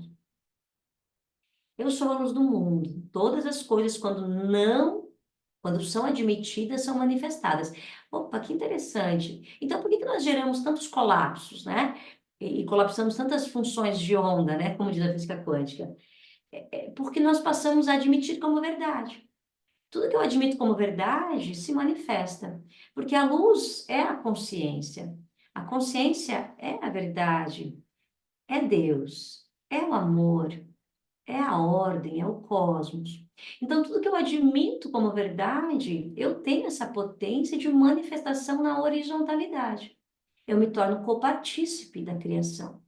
[SPEAKER 4] Eu sou a luz do mundo. Todas as coisas, quando são admitidas, são manifestadas. Opa, que interessante. Então, por que nós geramos tantos colapsos, né? E colapsamos tantas funções de onda, né? Como diz a física quântica. Porque nós passamos a admitir como verdade. Tudo que eu admito como verdade se manifesta, porque a luz é a consciência. A consciência é a verdade, é Deus, é o amor, é a ordem, é o cosmos. Então, tudo que eu admito como verdade, eu tenho essa potência de manifestação na horizontalidade. Eu me torno copartícipe da criação.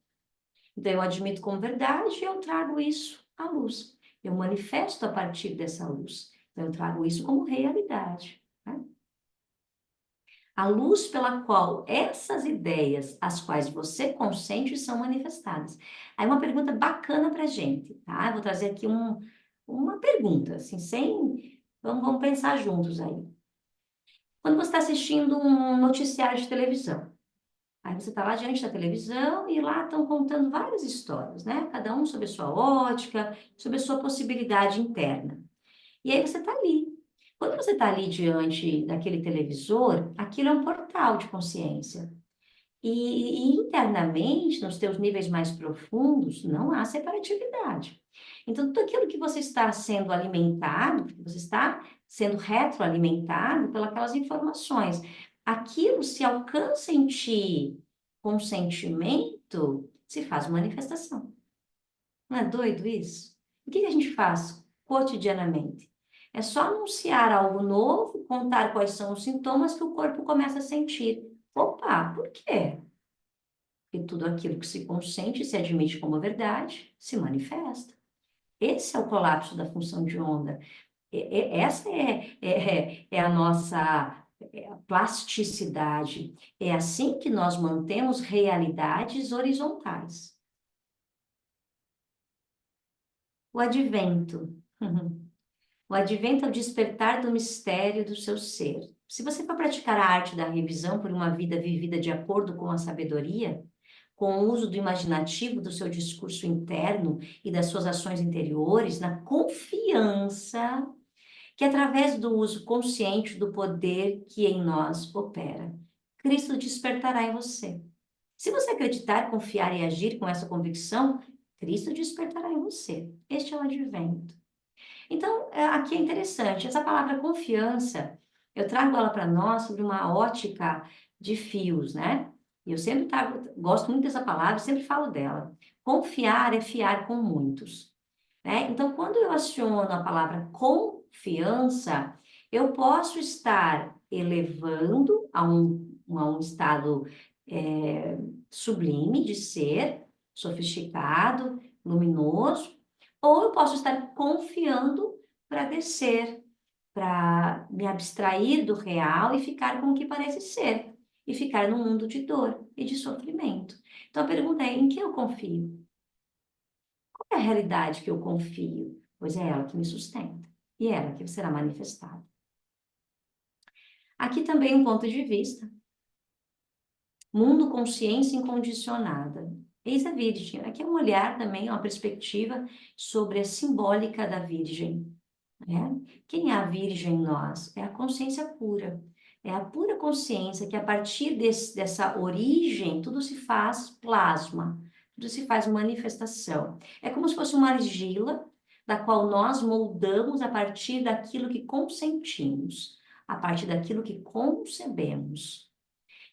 [SPEAKER 4] Então, eu admito como verdade e eu trago isso à luz. Eu manifesto a partir dessa luz. Então, eu trago isso como realidade. Né? A luz pela qual essas ideias, as quais você consente, são manifestadas. Aí uma pergunta bacana para a gente, tá? Eu vou trazer aqui uma pergunta, assim, sem... Vamos pensar juntos aí. Quando você está assistindo um noticiário de televisão, aí você está lá diante da televisão e lá estão contando várias histórias, né? Cada um sobre a sua ótica, sobre a sua possibilidade interna. E aí você está ali. Quando você está ali diante daquele televisor, aquilo é um portal de consciência. E internamente, nos teus níveis mais profundos, não há separatividade. Então, tudo aquilo que você está sendo alimentado, porque você está sendo retroalimentado pelas informações, aquilo se alcança em ti com sentimento, se faz manifestação. Não é doido isso? O que a gente faz cotidianamente? É só anunciar algo novo, contar quais são os sintomas que o corpo começa a sentir. Opa, por quê? Porque tudo aquilo que se consente e se admite como verdade se manifesta. Esse é o colapso da função de onda. Essa é a nossa plasticidade. É assim que nós mantemos realidades horizontais. O advento. O advento é o despertar do mistério do seu ser. Se você for praticar a arte da revisão por uma vida vivida de acordo com a sabedoria, com o uso do imaginativo do seu discurso interno e das suas ações interiores, na confiança que através do uso consciente do poder que em nós opera, Cristo despertará em você. Se você acreditar, confiar e agir com essa convicção, Cristo despertará em você. Este é o advento. Então, aqui é interessante, essa palavra confiança, eu trago ela para nós sobre uma ótica de fios, né? E eu sempre gosto muito dessa palavra, sempre falo dela. Confiar é fiar com muitos, né? Então, quando eu aciono a palavra confiança, eu posso estar elevando a um estado sublime de ser, sofisticado, luminoso, ou eu posso estar confiando para descer, para me abstrair do real e ficar com o que parece ser, e ficar num mundo de dor e de sofrimento. Então a pergunta é: em que eu confio? Qual é a realidade que eu confio? Pois é ela que me sustenta, e é ela que será manifestada. Aqui também um ponto de vista. Mundo, consciência incondicionada. Eis a Virgem. Aqui é um olhar também, uma perspectiva sobre a simbólica da Virgem. Né? Quem é a Virgem em nós? É a consciência pura. É a pura consciência que a partir dessa origem, tudo se faz plasma, tudo se faz manifestação. É como se fosse uma argila da qual nós moldamos a partir daquilo que consentimos, a partir daquilo que concebemos.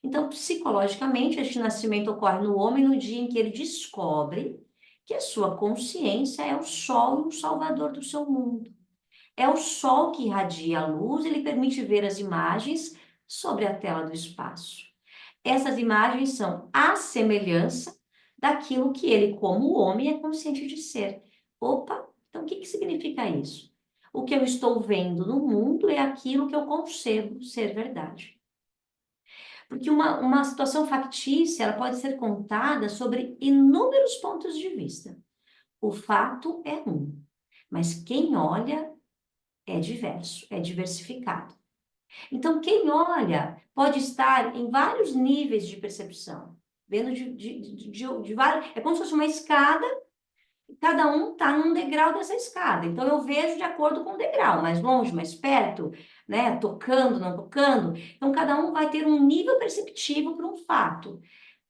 [SPEAKER 4] Então, psicologicamente, este nascimento ocorre no homem no dia em que ele descobre que a sua consciência é o sol e o salvador do seu mundo. É o sol que irradia a luz e lhe permite ver as imagens sobre a tela do espaço. Essas imagens são a semelhança daquilo que ele, como homem, é consciente de ser. Opa, então o que significa isso? O que eu estou vendo no mundo é aquilo que eu concebo ser verdade. Porque uma situação factícia, ela pode ser contada sobre inúmeros pontos de vista. O fato é um, mas quem olha é diverso, é diversificado. Então, quem olha pode estar em vários níveis de percepção, vendo de vários... É como se fosse uma escada, cada um está num degrau dessa escada. Então, eu vejo de acordo com o degrau, mais longe, mais perto, né? Tocando, não tocando. Então, cada um vai ter um nível perceptivo para um fato.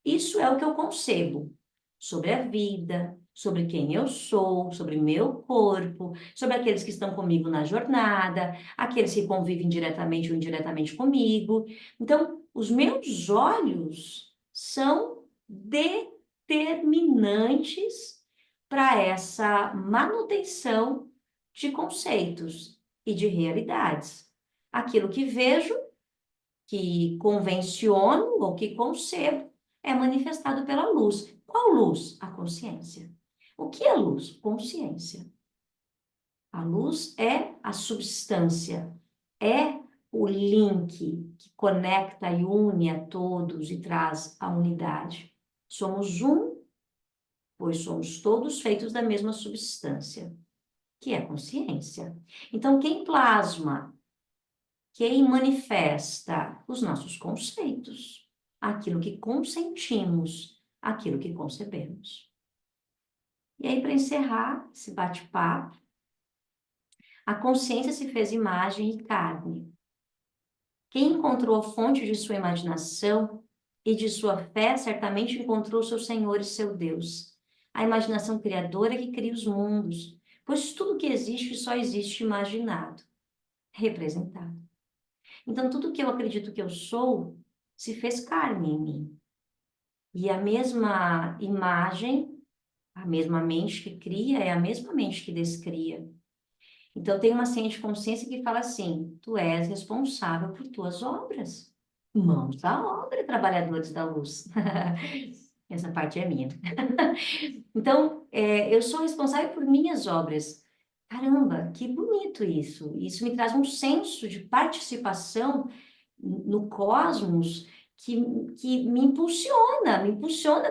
[SPEAKER 4] Isso é o que eu concebo sobre a vida, sobre quem eu sou, sobre meu corpo, sobre aqueles que estão comigo na jornada, aqueles que convivem diretamente ou indiretamente comigo. Então, os meus olhos são determinantes para essa manutenção de conceitos e de realidades. Aquilo que vejo, que convenciono ou que concebo, é manifestado pela luz. Qual luz? A consciência. O que é luz? Consciência. A luz é a substância, é o link que conecta e une a todos e traz a unidade. Somos um, pois somos todos feitos da mesma substância, que é a consciência. Então, quem plasma, quem manifesta os nossos conceitos, aquilo que consentimos, aquilo que concebemos. E aí, para encerrar esse bate-papo, a consciência se fez imagem e carne. Quem encontrou a fonte de sua imaginação e de sua fé, certamente encontrou seu Senhor e seu Deus. A imaginação criadora que cria os mundos, pois tudo que existe só existe imaginado, representado. Então, tudo que eu acredito que eu sou se fez carne em mim. E a mesma imagem, a mesma mente que cria, é a mesma mente que descria. Então, tem uma ciente consciência que fala assim: tu és responsável por tuas obras. Mãos à obra, trabalhadores da luz. Essa parte é minha. Então, eu sou responsável por minhas obras. Caramba, que bonito isso. Isso me traz um senso de participação no cosmos que me impulsiona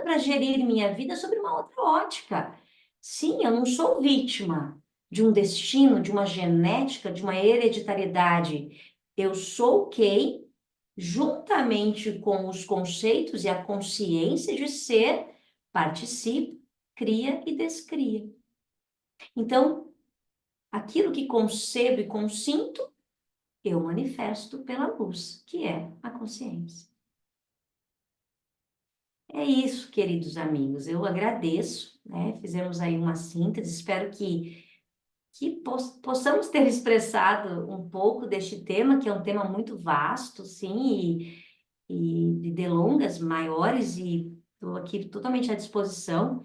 [SPEAKER 4] para gerir minha vida sobre uma outra ótica. Sim, eu não sou vítima de um destino, de uma genética, de uma hereditariedade. Eu sou quem, juntamente com os conceitos e a consciência de ser, participo, cria e descria. Então, aquilo que concebo e consinto, eu manifesto pela luz, que é a consciência. É isso, queridos amigos. Eu agradeço, né? Fizemos aí uma síntese. Espero que possamos ter expressado um pouco deste tema, que é um tema muito vasto, sim, e de delongas maiores, e estou aqui totalmente à disposição,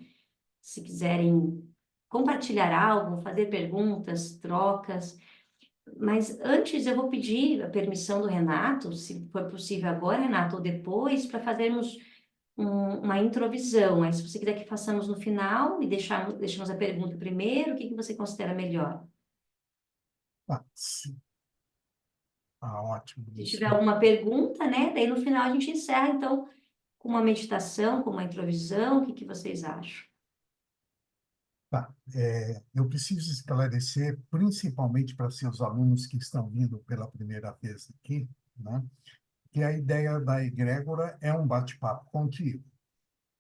[SPEAKER 4] se quiserem compartilhar algo, fazer perguntas, trocas. Mas antes eu vou pedir a permissão do Renato, se for possível agora, Renato, ou depois, para fazermos uma introvisão. Aí, se você quiser que façamos no final e deixamos a pergunta primeiro, o que você considera melhor?
[SPEAKER 2] Sim. Ótimo.
[SPEAKER 4] Se
[SPEAKER 2] Isso.
[SPEAKER 4] tiver alguma pergunta, né? Daí no final a gente encerra, então, com uma meditação, com uma introvisão, o que vocês acham?
[SPEAKER 2] Tá. Eu preciso esclarecer, principalmente para seus alunos que estão vindo pela primeira vez aqui, né, que a ideia da egrégora é um bate-papo contigo.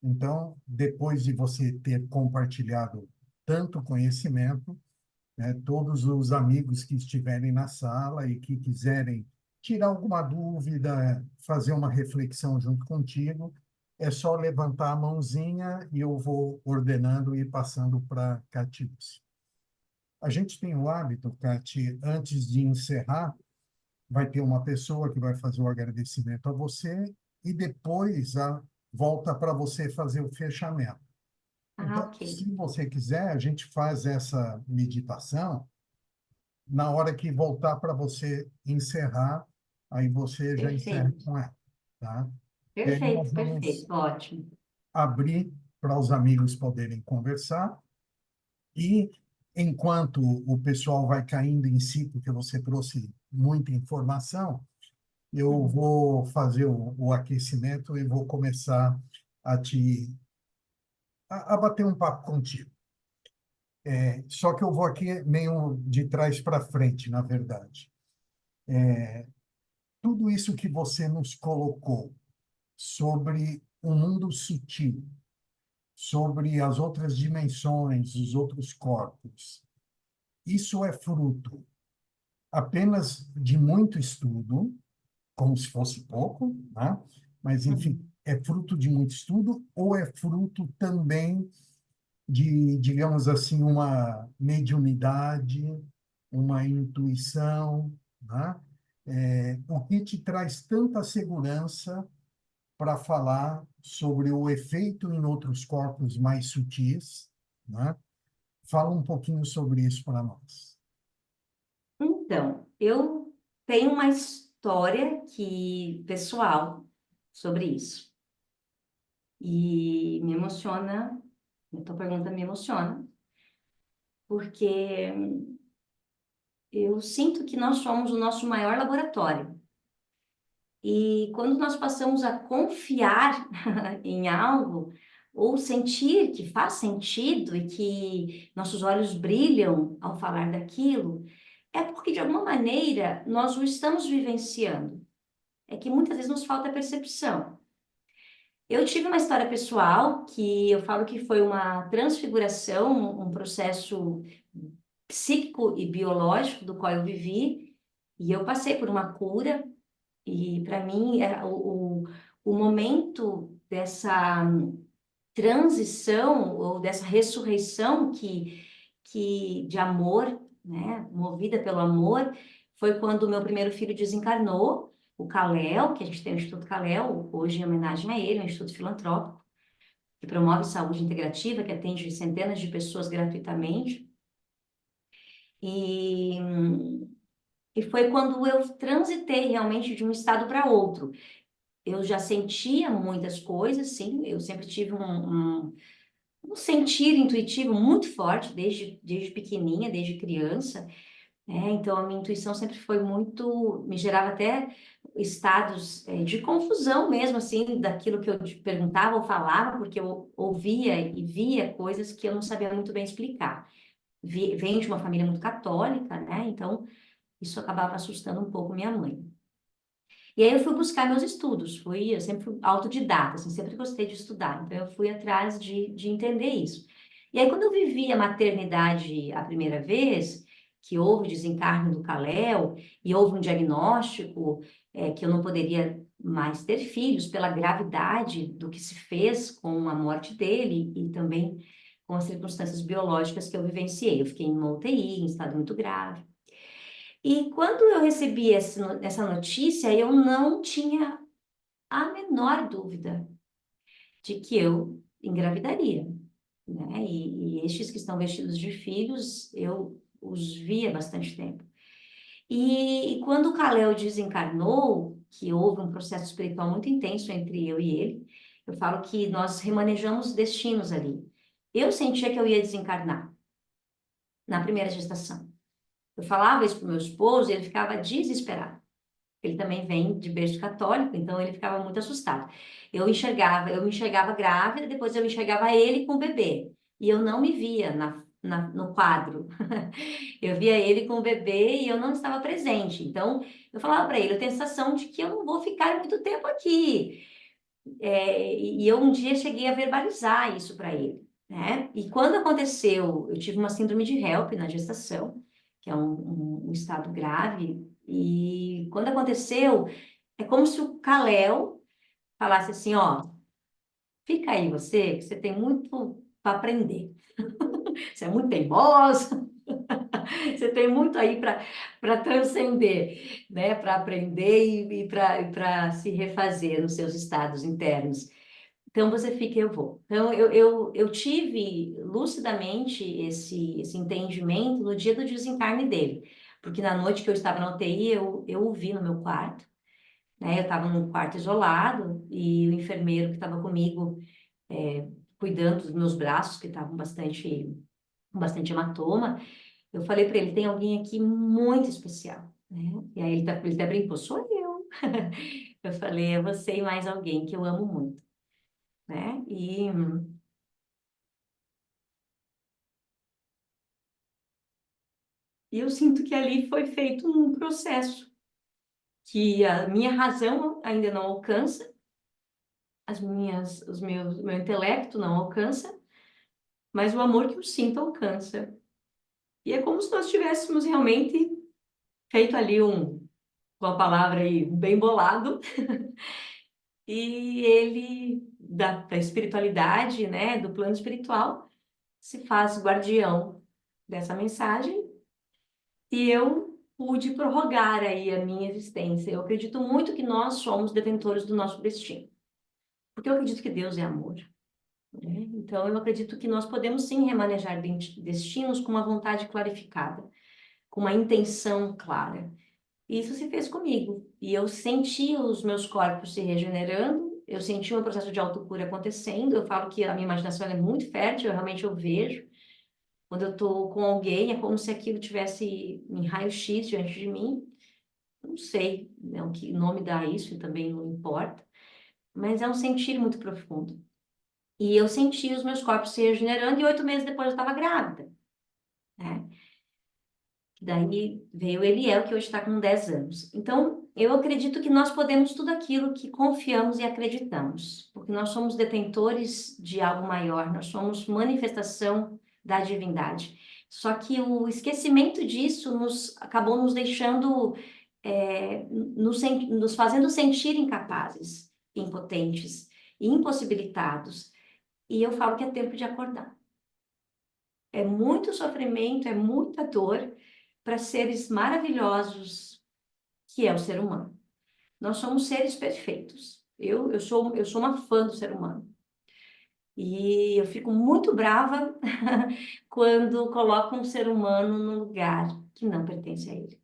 [SPEAKER 2] Então, depois de você ter compartilhado tanto conhecimento, né, todos os amigos que estiverem na sala e que quiserem tirar alguma dúvida, fazer uma reflexão junto contigo, é só levantar a mãozinha e eu vou ordenando e passando para Catiúcia. A gente tem o hábito, Cati, antes de encerrar, vai ter uma pessoa que vai fazer o agradecimento a você e depois volta para você fazer o fechamento.
[SPEAKER 4] Ah,
[SPEAKER 2] Então,
[SPEAKER 4] ok.
[SPEAKER 2] se você quiser, a gente faz essa meditação na hora que voltar para você encerrar, aí você já encerra
[SPEAKER 4] Perfeito.
[SPEAKER 2] com ela, tá? E aí nós
[SPEAKER 4] Perfeito,
[SPEAKER 2] vamos
[SPEAKER 4] perfeito. Ótimo.
[SPEAKER 2] abrir para os amigos poderem conversar e enquanto o pessoal vai caindo em si, porque você trouxe muita informação, eu vou fazer o aquecimento e vou começar a bater um papo contigo. Só que eu vou aqui meio de trás para frente, na verdade. Tudo isso que você nos colocou sobre o mundo sutil, sobre as outras dimensões, os outros corpos, isso é fruto apenas de muito estudo, como se fosse pouco, né? Mas, enfim, é fruto de muito estudo ou é fruto também de, digamos assim, uma mediunidade, uma intuição, né? O que te traz tanta segurança para falar sobre o efeito em outros corpos mais sutis, né? Fala um pouquinho sobre isso para nós.
[SPEAKER 4] Então, eu tenho uma história pessoal sobre isso. E me emociona, a tua pergunta me emociona, porque eu sinto que nós somos o nosso maior laboratório. E quando nós passamos a confiar em algo, ou sentir que faz sentido e que nossos olhos brilham ao falar daquilo, é porque de alguma maneira nós o estamos vivenciando. É que muitas vezes nos falta percepção. Eu tive uma história pessoal que eu falo que foi uma transfiguração, um processo psíquico e biológico do qual eu vivi, e eu passei por uma cura, e para mim o momento dessa transição ou dessa ressurreição que de amor, né, movida pelo amor, foi quando o meu primeiro filho desencarnou, o Kalel, que a gente tem o Instituto Kalel, hoje em homenagem a ele, um instituto filantrópico, que promove saúde integrativa, que atende centenas de pessoas gratuitamente. E, e foi quando eu transitei realmente de um estado para outro. Eu já sentia muitas coisas, sim, eu sempre tive um sentir intuitivo muito forte, desde pequenininha, desde criança, né? Então, a minha intuição sempre foi muito, me gerava até estados de confusão mesmo, assim, daquilo que eu te perguntava ou falava, porque eu ouvia e via coisas que eu não sabia muito bem explicar. Venho de uma família muito católica, né? Então, isso acabava assustando um pouco minha mãe. E aí eu fui buscar meus estudos, eu sempre fui autodidata, assim, sempre gostei de estudar, então eu fui atrás de entender isso. E aí quando eu vivi a maternidade a primeira vez, que houve desencarne do Kalel, e houve um diagnóstico que eu não poderia mais ter filhos pela gravidade do que se fez com a morte dele e também com as circunstâncias biológicas que eu vivenciei. Eu fiquei em uma UTI, em estado muito grave. E quando eu recebi essa notícia, eu não tinha a menor dúvida de que eu engravidaria, né? E estes que estão vestidos de filhos, eu os vi há bastante tempo. E quando o Kalel desencarnou, que houve um processo espiritual muito intenso entre eu e ele, eu falo que nós remanejamos destinos ali. Eu sentia que eu ia desencarnar na primeira gestação. Eu falava isso para o meu esposo e ele ficava desesperado. Ele também vem de berço católico, então ele ficava muito assustado. Eu me enxergava grávida, depois eu enxergava ele com o bebê. E eu não me via no quadro. Eu via ele com o bebê e eu não estava presente. Então, eu falava para ele, eu tenho a sensação de que eu não vou ficar muito tempo aqui. E eu um dia cheguei a verbalizar isso para ele, né? E quando aconteceu, eu tive uma síndrome de HELP na gestação, que é um estado grave, e quando aconteceu, é como se o Kalel falasse assim, ó, fica aí você, que você tem muito para aprender. Você é muito teimosa, você tem muito aí para transcender, né? Para aprender e para se refazer nos seus estados internos. Então você fica, eu vou. Então eu tive lucidamente esse entendimento no dia do desencarne dele, porque na noite que eu estava na UTI, eu o vi no meu quarto, né? Eu estava num quarto isolado e o enfermeiro que estava comigo, cuidando dos meus braços, que estavam com bastante hematoma, eu falei para ele, tem alguém aqui muito especial, né? E aí ele até brincou, sou eu. Eu falei, é você e mais alguém que eu amo muito, né? E eu sinto que ali foi feito um processo que a minha razão ainda não alcança, o meu intelecto não alcança, mas o amor que eu sinto alcança. E é como se nós tivéssemos realmente feito ali com a palavra aí, bem bolado, e ele, da espiritualidade, né, do plano espiritual, se faz guardião dessa mensagem. E eu pude prorrogar aí a minha existência. Eu acredito muito que nós somos detentores do nosso destino, porque eu acredito que Deus é amor, né? Então, eu acredito que nós podemos sim remanejar destinos com uma vontade clarificada, com uma intenção clara. E isso se fez comigo. E eu senti os meus corpos se regenerando, eu senti um processo de autocura acontecendo. Eu falo que a minha imaginação é muito fértil, eu realmente eu vejo. Quando eu estou com alguém, é como se aquilo tivesse em raio-x diante de mim. Não sei, né, o que nome dá isso, e também não importa, mas é um sentir muito profundo. E eu senti os meus corpos se regenerando e 8 meses depois eu estava grávida, né? Daí veio Eliel, que hoje está com 10 anos. Então, eu acredito que nós podemos tudo aquilo que confiamos e acreditamos, porque nós somos detentores de algo maior, nós somos manifestação da divindade. Só que o esquecimento disso acabou nos deixando, nos fazendo sentir incapazes, impotentes, impossibilitados. E eu falo que é tempo de acordar. É muito sofrimento, é muita dor para seres maravilhosos que é o ser humano. Nós somos seres perfeitos. Eu sou uma fã do ser humano. E eu fico muito brava quando colocam um ser humano num lugar que não pertence a ele.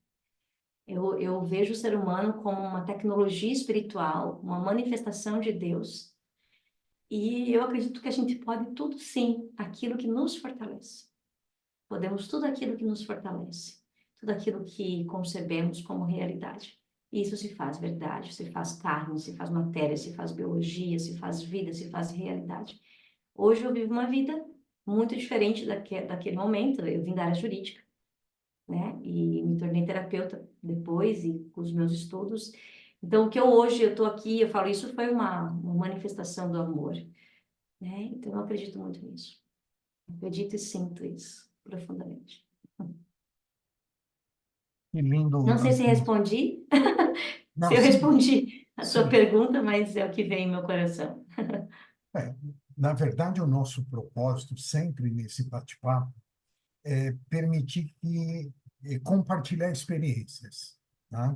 [SPEAKER 4] Eu vejo o ser humano como uma tecnologia espiritual, uma manifestação de Deus. E eu acredito que a gente pode tudo sim, aquilo que nos fortalece. Podemos tudo aquilo que nos fortalece, tudo aquilo que concebemos como realidade. Isso se faz verdade, se faz carne, se faz matéria, se faz biologia, se faz vida, se faz realidade. Hoje eu vivo uma vida muito diferente daquele momento. Eu vim da área jurídica, né? E me tornei terapeuta depois e com os meus estudos. Então, o que hoje eu estou aqui, eu falo, isso foi uma manifestação do amor, né? Então, eu acredito muito nisso. Acredito e sinto isso profundamente.
[SPEAKER 2] Que lindo,
[SPEAKER 4] Não sei se
[SPEAKER 2] assim.
[SPEAKER 4] respondi, se
[SPEAKER 2] Não,
[SPEAKER 4] eu
[SPEAKER 2] sim,
[SPEAKER 4] respondi a sua
[SPEAKER 2] sim.
[SPEAKER 4] pergunta, mas é o que vem em meu coração.
[SPEAKER 2] É, na verdade, o nosso propósito sempre nesse bate-papo é permitir que compartilhar experiências, tá?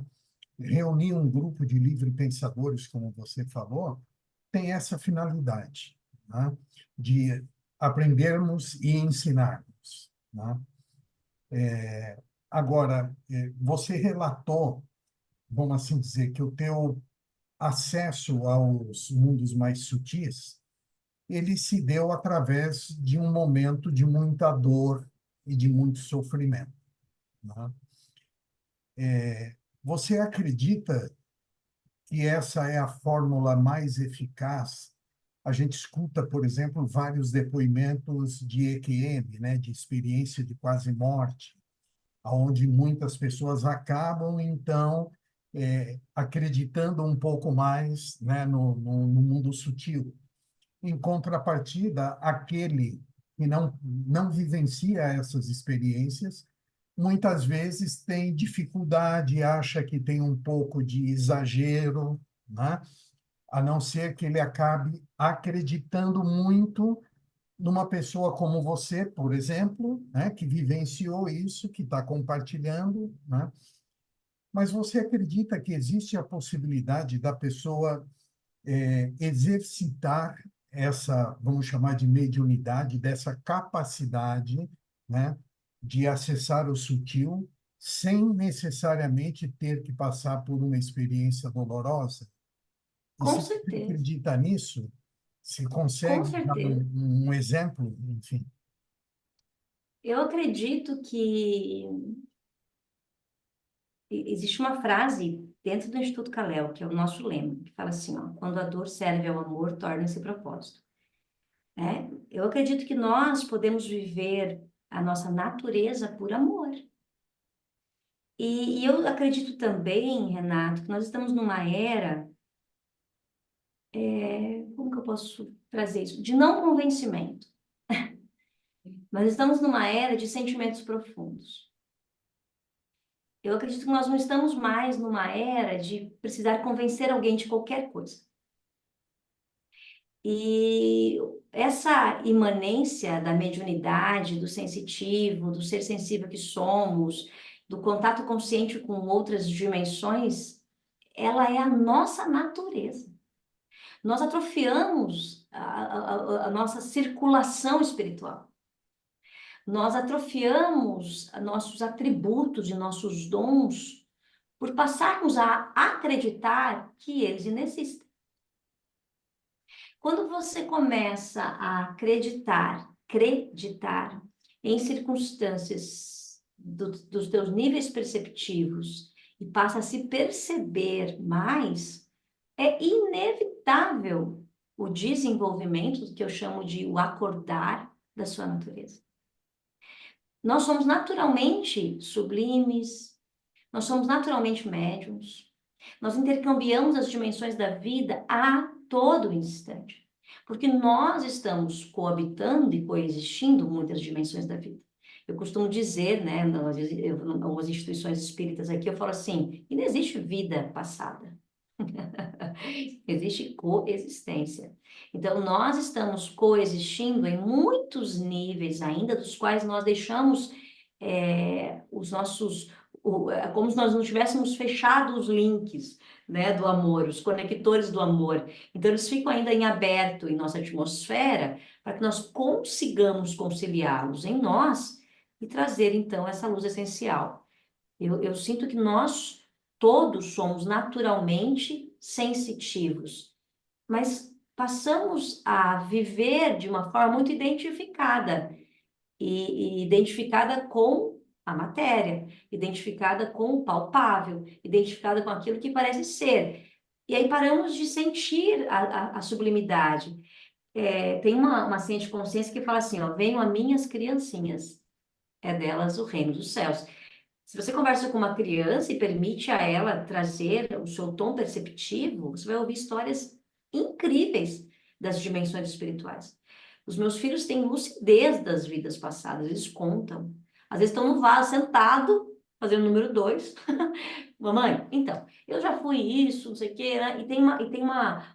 [SPEAKER 2] Reunir um grupo de livre pensadores, como você falou, tem essa finalidade, tá? De aprendermos e ensinarmos, tá? Agora, você relatou, vamos assim dizer, que o teu acesso aos mundos mais sutis, ele se deu através de um momento de muita dor e de muito sofrimento, né? Você acredita que essa é a fórmula mais eficaz? A gente escuta, por exemplo, vários depoimentos de EQM, né, de experiência de quase morte, onde muitas pessoas acabam, então, acreditando um pouco mais, né, no mundo sutil. Em contrapartida, aquele que não vivencia essas experiências, muitas vezes tem dificuldade, acha que tem um pouco de exagero, né? A não ser que ele acabe acreditando muito numa pessoa como você, por exemplo, né, que vivenciou isso, que está compartilhando, né? Mas você acredita que existe a possibilidade da pessoa exercitar essa, vamos chamar de mediunidade, dessa capacidade, né, de acessar o sutil, sem necessariamente ter que passar por uma experiência dolorosa? E
[SPEAKER 4] Com
[SPEAKER 2] se você
[SPEAKER 4] certeza,
[SPEAKER 2] acredita nisso, se
[SPEAKER 4] com
[SPEAKER 2] consegue dar
[SPEAKER 4] certeza.
[SPEAKER 2] um exemplo, enfim.
[SPEAKER 4] Eu acredito que existe uma frase dentro do Instituto Calel, que é o nosso lema, que fala assim, ó, quando a dor serve ao amor, torna-se propósito. Né? Eu acredito que nós podemos viver a nossa natureza por amor. E eu acredito também, Renato, que nós estamos numa era, como que eu posso trazer isso? De não convencimento. Nós estamos numa era de sentimentos profundos. Eu acredito que nós não estamos mais numa era de precisar convencer alguém de qualquer coisa. E essa imanência da mediunidade, do sensitivo, do ser sensível que somos, do contato consciente com outras dimensões, ela é a nossa natureza. Nós atrofiamos a nossa circulação espiritual. Nós atrofiamos nossos atributos e nossos dons por passarmos a acreditar que eles inexistem. Quando você começa a acreditar em circunstâncias dos teus níveis perceptivos e passa a se perceber mais, é inevitável o desenvolvimento do que eu chamo de o acordar da sua natureza. Nós somos naturalmente sublimes, nós somos naturalmente médiuns, nós intercambiamos as dimensões da vida a todo instante, porque nós estamos coabitando e coexistindo muitas dimensões da vida. Eu costumo dizer, né, em algumas instituições espíritas aqui, eu falo assim, que não existe vida passada. Existe coexistência. Então, nós estamos coexistindo em muitos níveis ainda, dos quais nós deixamos os nossos, como se nós não tivéssemos fechado os links, né, do amor, os conectores do amor. Então, eles ficam ainda em aberto em nossa atmosfera, para que nós consigamos conciliá-los em nós e trazer, então, essa luz essencial. Eu sinto que nós todos somos naturalmente sensitivos, mas passamos a viver de uma forma muito identificada, e identificada com a matéria, identificada com o palpável, identificada com aquilo que parece ser. E aí paramos de sentir a sublimidade. Tem uma ciente consciência que fala assim, ó, venham a minhas criancinhas, é delas o reino dos céus. Se você conversa com uma criança e permite a ela trazer o seu tom perceptivo, você vai ouvir histórias incríveis das dimensões espirituais. Os meus filhos têm lucidez das vidas passadas, eles contam. Às vezes estão no vaso, sentado, fazendo o número 2. Mamãe, então, eu já fui isso, não sei o quê, né?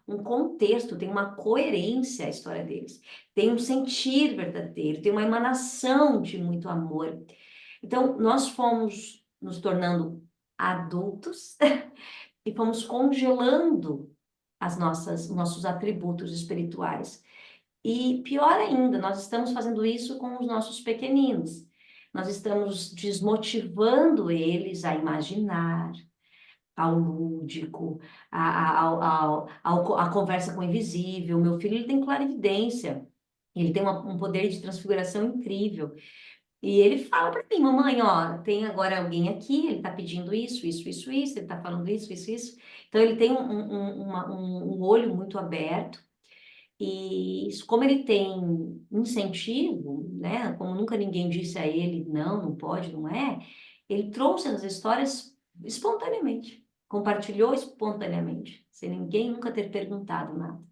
[SPEAKER 4] Um contexto, tem uma coerência a história deles. Tem um sentir verdadeiro, tem uma emanação de muito amor. Então, nós fomos nos tornando adultos e fomos congelando os nossos atributos espirituais. E pior ainda, nós estamos fazendo isso com os nossos pequeninos. Nós estamos desmotivando eles a imaginar, ao lúdico, a conversa com o invisível. Meu filho ele tem clarividência, ele tem um poder de transfiguração incrível. E ele fala para mim, mamãe, ó, tem agora alguém aqui, ele está pedindo isso, isso, isso, isso, ele está falando isso, isso, isso. Então, ele tem um olho muito aberto, e como ele tem incentivo, né, como nunca ninguém disse a ele, não, não pode, não é, ele trouxe as histórias espontaneamente, compartilhou espontaneamente, sem ninguém nunca ter perguntado nada.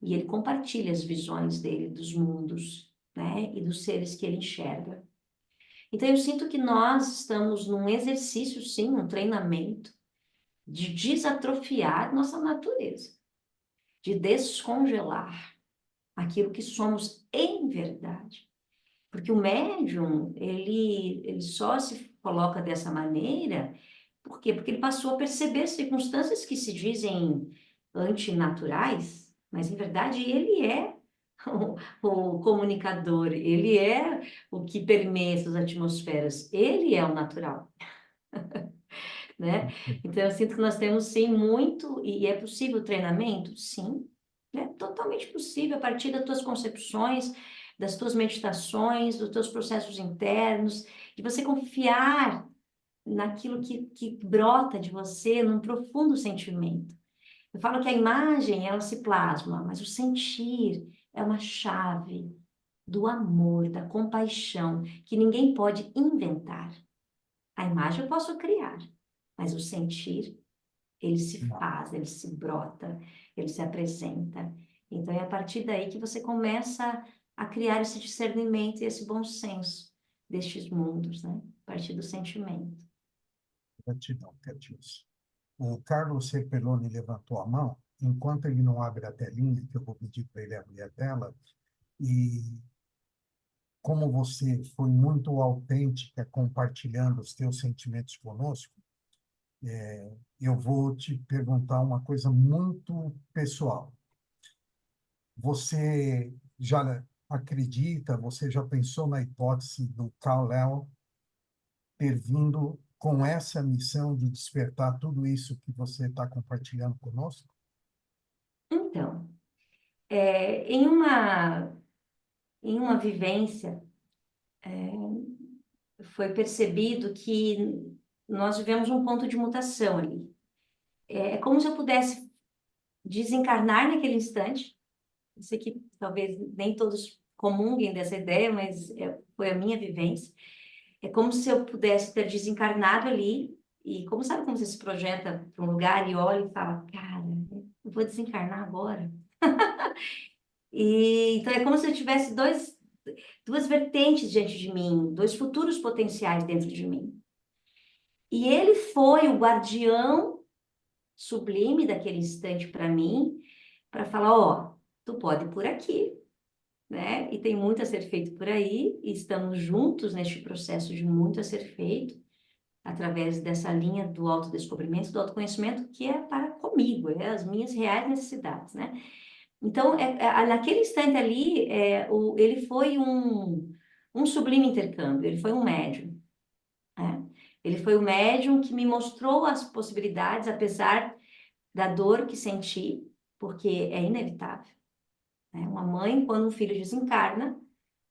[SPEAKER 4] E ele compartilha as visões dele dos mundos, né, e dos seres que ele enxerga. Então, eu sinto que nós estamos num exercício, sim, um treinamento de desatrofiar nossa natureza, de descongelar aquilo que somos em verdade. Porque o médium, ele só se coloca dessa maneira, por quê? Porque ele passou a perceber circunstâncias que se dizem antinaturais, mas, em verdade, ele é o comunicador, ele é o que permeia essas atmosferas, ele é o natural, né? Então, eu sinto que nós temos, sim, muito, e é possível o treinamento? Sim, é totalmente possível, a partir das tuas concepções, das tuas meditações, dos teus processos internos, de você confiar naquilo que brota de você, num profundo sentimento. Eu falo que a imagem, ela se plasma, mas o sentir é uma chave do amor, da compaixão, que ninguém pode inventar. A imagem eu posso criar, mas o sentir, ele se faz, ele se brota, ele se apresenta. Então, é a partir daí que você começa a criar esse discernimento e esse bom senso destes mundos, né? A partir do sentimento.
[SPEAKER 2] Gratidão, Catius. O Carlos Cepeloni levantou a mão. Enquanto ele não abre a telinha, que eu vou pedir para ele abrir a tela, e como você foi muito autêntica compartilhando os teus sentimentos conosco, eu vou te perguntar uma coisa muito pessoal. Você já acredita, você já pensou na hipótese do Kal-El ter vindo com essa missão de despertar tudo isso que você está compartilhando conosco?
[SPEAKER 4] Então, em uma vivência foi percebido que nós vivemos um ponto de mutação ali. É como se eu pudesse desencarnar naquele instante. Eu sei que talvez nem todos comunguem dessa ideia, mas foi a minha vivência. É como se eu pudesse ter desencarnado ali, e sabe como você se projeta para um lugar e olha e fala, cara, eu vou desencarnar agora. Então é como se eu tivesse duas vertentes diante de mim, dois futuros potenciais dentro de mim. E ele foi o guardião sublime daquele instante para mim, para falar, ó, tu pode ir por aqui, né? E tem muito a ser feito por aí, e estamos juntos neste processo de muito a ser feito, através dessa linha do autodescobrimento, do autoconhecimento, que é para comigo, é as minhas reais necessidades, né? Então, naquele instante ali, ele foi um sublime intercâmbio, ele foi um médium, né? Ele foi o médium que me mostrou as possibilidades, apesar da dor que senti, porque é inevitável, né? Uma mãe, quando um filho desencarna,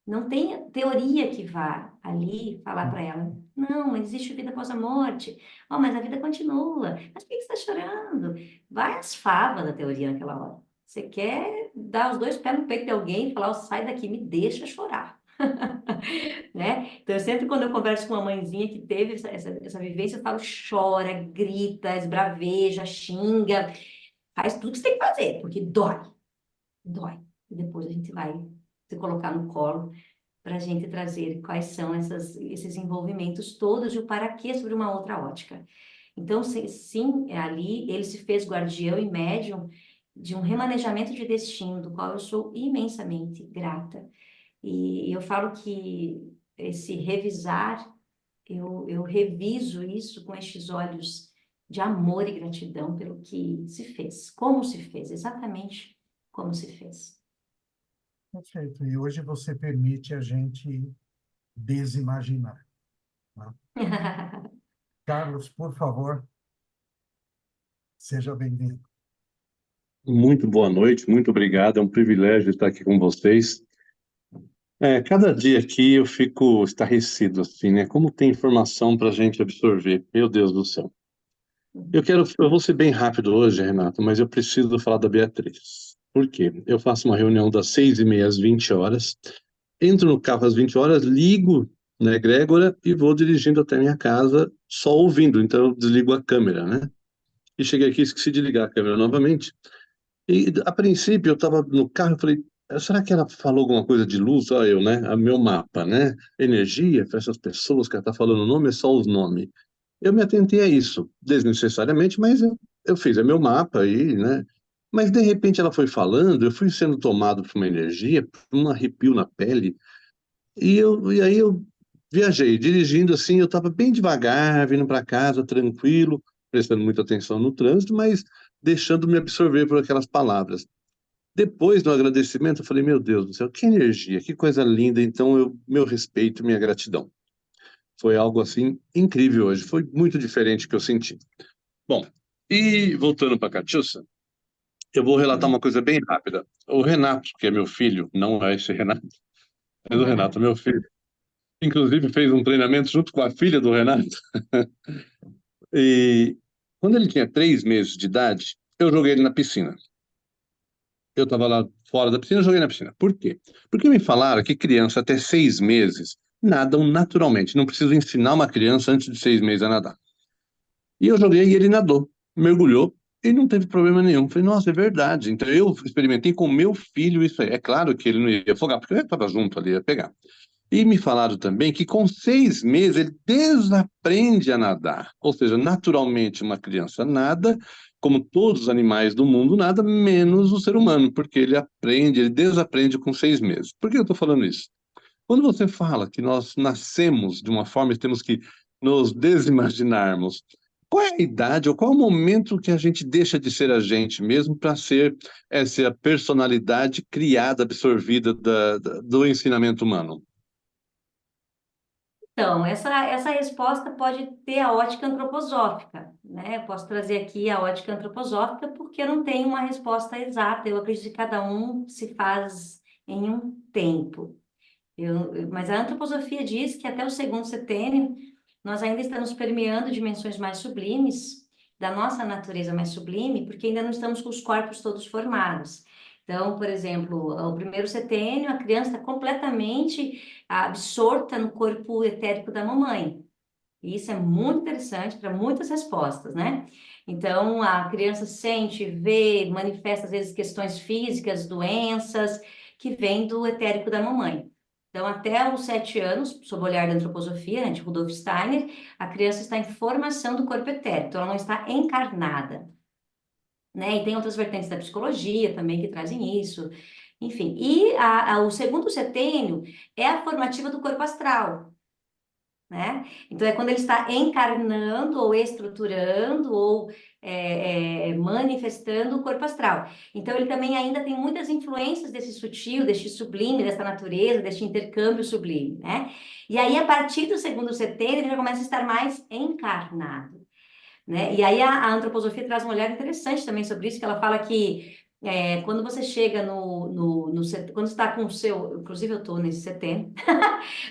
[SPEAKER 4] não tem teoria que vá ali falar para ela, não, mas existe vida após a morte. Oh, mas a vida continua. Mas por que você está chorando? Vai às favas da teoria naquela hora. Você quer dar os dois pés no peito de alguém e falar, oh, sai daqui, me deixa chorar. Né? Então, sempre quando eu converso com uma mãezinha que teve essa vivência, eu falo, chora, grita, esbraveja, xinga, faz tudo que você tem que fazer, porque dói, dói. E depois a gente vai se colocar no colo para a gente trazer quais são esses envolvimentos todos e o para quê sobre uma outra ótica. Então, sim, ali ele se fez guardião e médium de um remanejamento de destino, do qual eu sou imensamente grata. E eu falo que esse revisar, eu reviso isso com estes olhos de amor e gratidão pelo que se fez, como se fez, exatamente como se fez.
[SPEAKER 2] Perfeito. E hoje você permite a gente desimaginar, né? Carlos, por favor, seja bem-vindo.
[SPEAKER 5] Muito boa noite, muito obrigado. É um privilégio estar aqui com vocês. Cada dia aqui eu fico estarrecido, assim, né? Como tem informação para a gente absorver. Meu Deus do céu. Eu vou ser bem rápido hoje, Renato, mas eu preciso falar da Beatriz. Por quê? Eu faço uma reunião das 6h30 às 20 horas, entro no carro às 20 horas, ligo na egrégora e vou dirigindo até minha casa só ouvindo. Então eu desligo a câmera, né? E cheguei aqui e esqueci de ligar a câmera novamente. E, a princípio, eu estava no carro e falei, será que ela falou alguma coisa de luz? Olha eu, né? Meu mapa, né? Energia para essas pessoas que ela está falando o nome, é só os nomes. Eu me atentei a isso, desnecessariamente, mas eu fiz, é meu mapa aí, né? Mas, de repente, ela foi falando, eu fui sendo tomado por uma energia, por um arrepio na pele, e aí eu viajei, dirigindo assim, eu estava bem devagar, vindo para casa, tranquilo, prestando muita atenção no trânsito, mas deixando-me absorver por aquelas palavras. Depois, no agradecimento, eu falei, meu Deus do céu, que energia, que coisa linda, então meu respeito, minha gratidão. Foi algo assim incrível hoje, foi muito diferente do que eu senti. Bom, e voltando para a Catiúcia, eu vou relatar uma coisa bem rápida. O Renato, que é meu filho, não é esse Renato, mas o Renato, meu filho, inclusive fez um treinamento junto com a filha do Renato. E quando ele tinha 3 meses de idade, eu joguei ele na piscina. Eu estava lá fora da piscina, joguei na piscina. Por quê? Porque me falaram que criança até 6 meses nadam naturalmente. Não preciso ensinar uma criança antes de 6 meses a nadar. E eu joguei e ele nadou, mergulhou e não teve problema nenhum. Falei, nossa, é verdade. Então eu experimentei com meu filho isso aí. É claro que ele não ia afogar, porque eu estava junto ali, ia pegar. E me falaram também que com 6 meses ele desaprende a nadar. Ou seja, naturalmente uma criança nada, como todos os animais do mundo nada, menos o ser humano, porque ele aprende, ele desaprende com 6 meses. Por que eu estou falando isso? Quando você fala que nós nascemos de uma forma e temos que nos desimaginarmos, qual é a idade ou qual é o momento que a gente deixa de ser a gente mesmo para ser essa personalidade criada, absorvida do ensinamento humano?
[SPEAKER 4] Então, essa resposta pode ter a ótica antroposófica, né? Eu posso trazer aqui a ótica antroposófica porque eu não tenho uma resposta exata. Eu acredito que cada um se faz em um tempo. Mas a antroposofia diz que até o segundo setênio nós ainda estamos permeando dimensões mais sublimes, da nossa natureza mais sublime, porque ainda não estamos com os corpos todos formados. Então, por exemplo, o primeiro setênio, a criança está completamente absorta no corpo etérico da mamãe. E isso é muito interessante para muitas respostas, né? Então, a criança sente, vê, manifesta às vezes questões físicas, doenças, que vêm do etérico da mamãe. Então, até os 7 anos, sob o olhar da antroposofia, né, de Rudolf Steiner, a criança está em formação do corpo etérico, então ela não está encarnada, né? E tem outras vertentes da psicologia também que trazem isso. Enfim, e o segundo setênio é a formativa do corpo astral, né? Então, é quando ele está encarnando ou estruturando ou manifestando o corpo astral. Então, ele também ainda tem muitas influências desse sutil, deste sublime, dessa natureza, deste intercâmbio sublime, né? E aí, a partir do segundo setênio, ele já começa a estar mais encarnado, né? E aí, a antroposofia traz um olhar interessante também sobre isso, que ela fala que quando você chega quando você está com o seu, inclusive eu estou nesse setembro,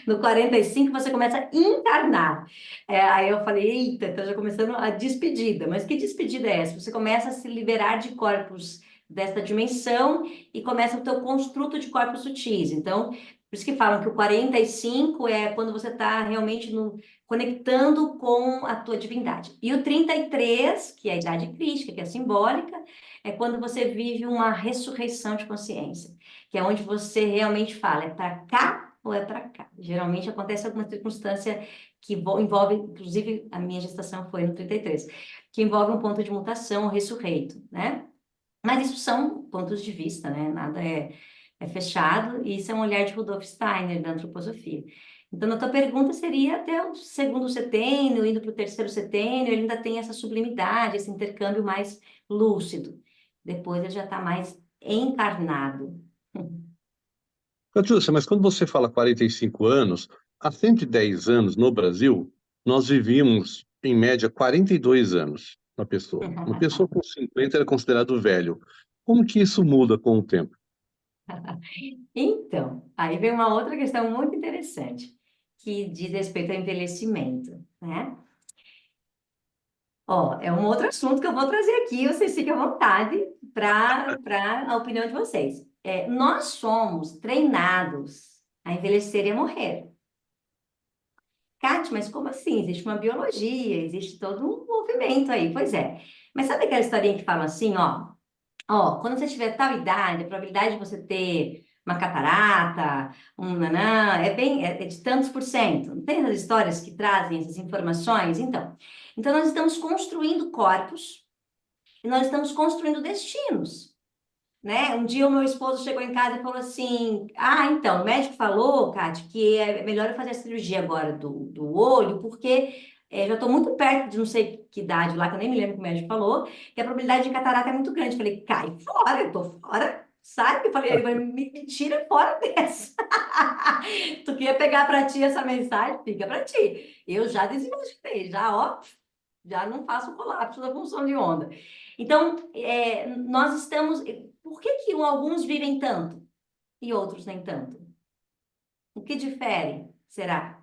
[SPEAKER 4] no 45 você começa a encarnar. Aí eu falei, eita, então já começando a despedida. Mas que despedida é essa? Você começa a se liberar de corpos desta dimensão e começa o teu construto de corpos sutis. Então, por isso que falam que o 45 é quando você está realmente conectando com a tua divindade. E o 33, que é a idade crítica, que é simbólica, é quando você vive uma ressurreição de consciência, que é onde você realmente fala, é para cá ou é para cá? Geralmente acontece alguma circunstância que envolve, inclusive a minha gestação foi no 33, que envolve um ponto de mutação, ressurreito, né? Mas isso são pontos de vista, né? Nada é fechado, e isso é um olhar de Rudolf Steiner, da antroposofia. Então, a tua pergunta seria até o segundo setênio, indo para o terceiro setênio, ele ainda tem essa sublimidade, esse intercâmbio mais lúcido. Depois ele já está mais encarnado.
[SPEAKER 5] Catiúcia, mas quando você fala 45 anos, há 110 anos no Brasil, nós vivíamos, em média, 42 anos na pessoa. Uma pessoa com 50 era considerado velho. Como que isso muda com o tempo?
[SPEAKER 4] Então, aí vem uma outra questão muito interessante, que diz respeito ao envelhecimento, né? Ó, é um outro assunto que eu vou trazer aqui, vocês fiquem à vontade para a opinião de vocês. Nós somos treinados a envelhecer e a morrer. Kátia, mas como assim? Existe uma biologia, existe todo um movimento aí. Pois é. Mas sabe aquela historinha que fala assim, ó, quando você tiver tal idade, a probabilidade de você ter uma catarata, um nanã, é de tantos por cento. Não tem essas histórias que trazem essas informações? Então nós estamos construindo corpos e nós estamos construindo destinos, né? Um dia o meu esposo chegou em casa e falou assim, então, o médico falou, Kátia, que é melhor eu fazer a cirurgia agora do olho, porque já estou muito perto de não sei que idade lá, que eu nem me lembro o que o médico falou, que a probabilidade de catarata é muito grande. Eu falei, cai fora, eu tô fora, sai. Eu falei, ele vai me tira fora dessa. Tu queria pegar para ti essa mensagem? Fica para ti. Eu já desenvolvi, já não faço colapso da função de onda. Então, nós estamos... Por que alguns vivem tanto e outros nem tanto? O que difere, será?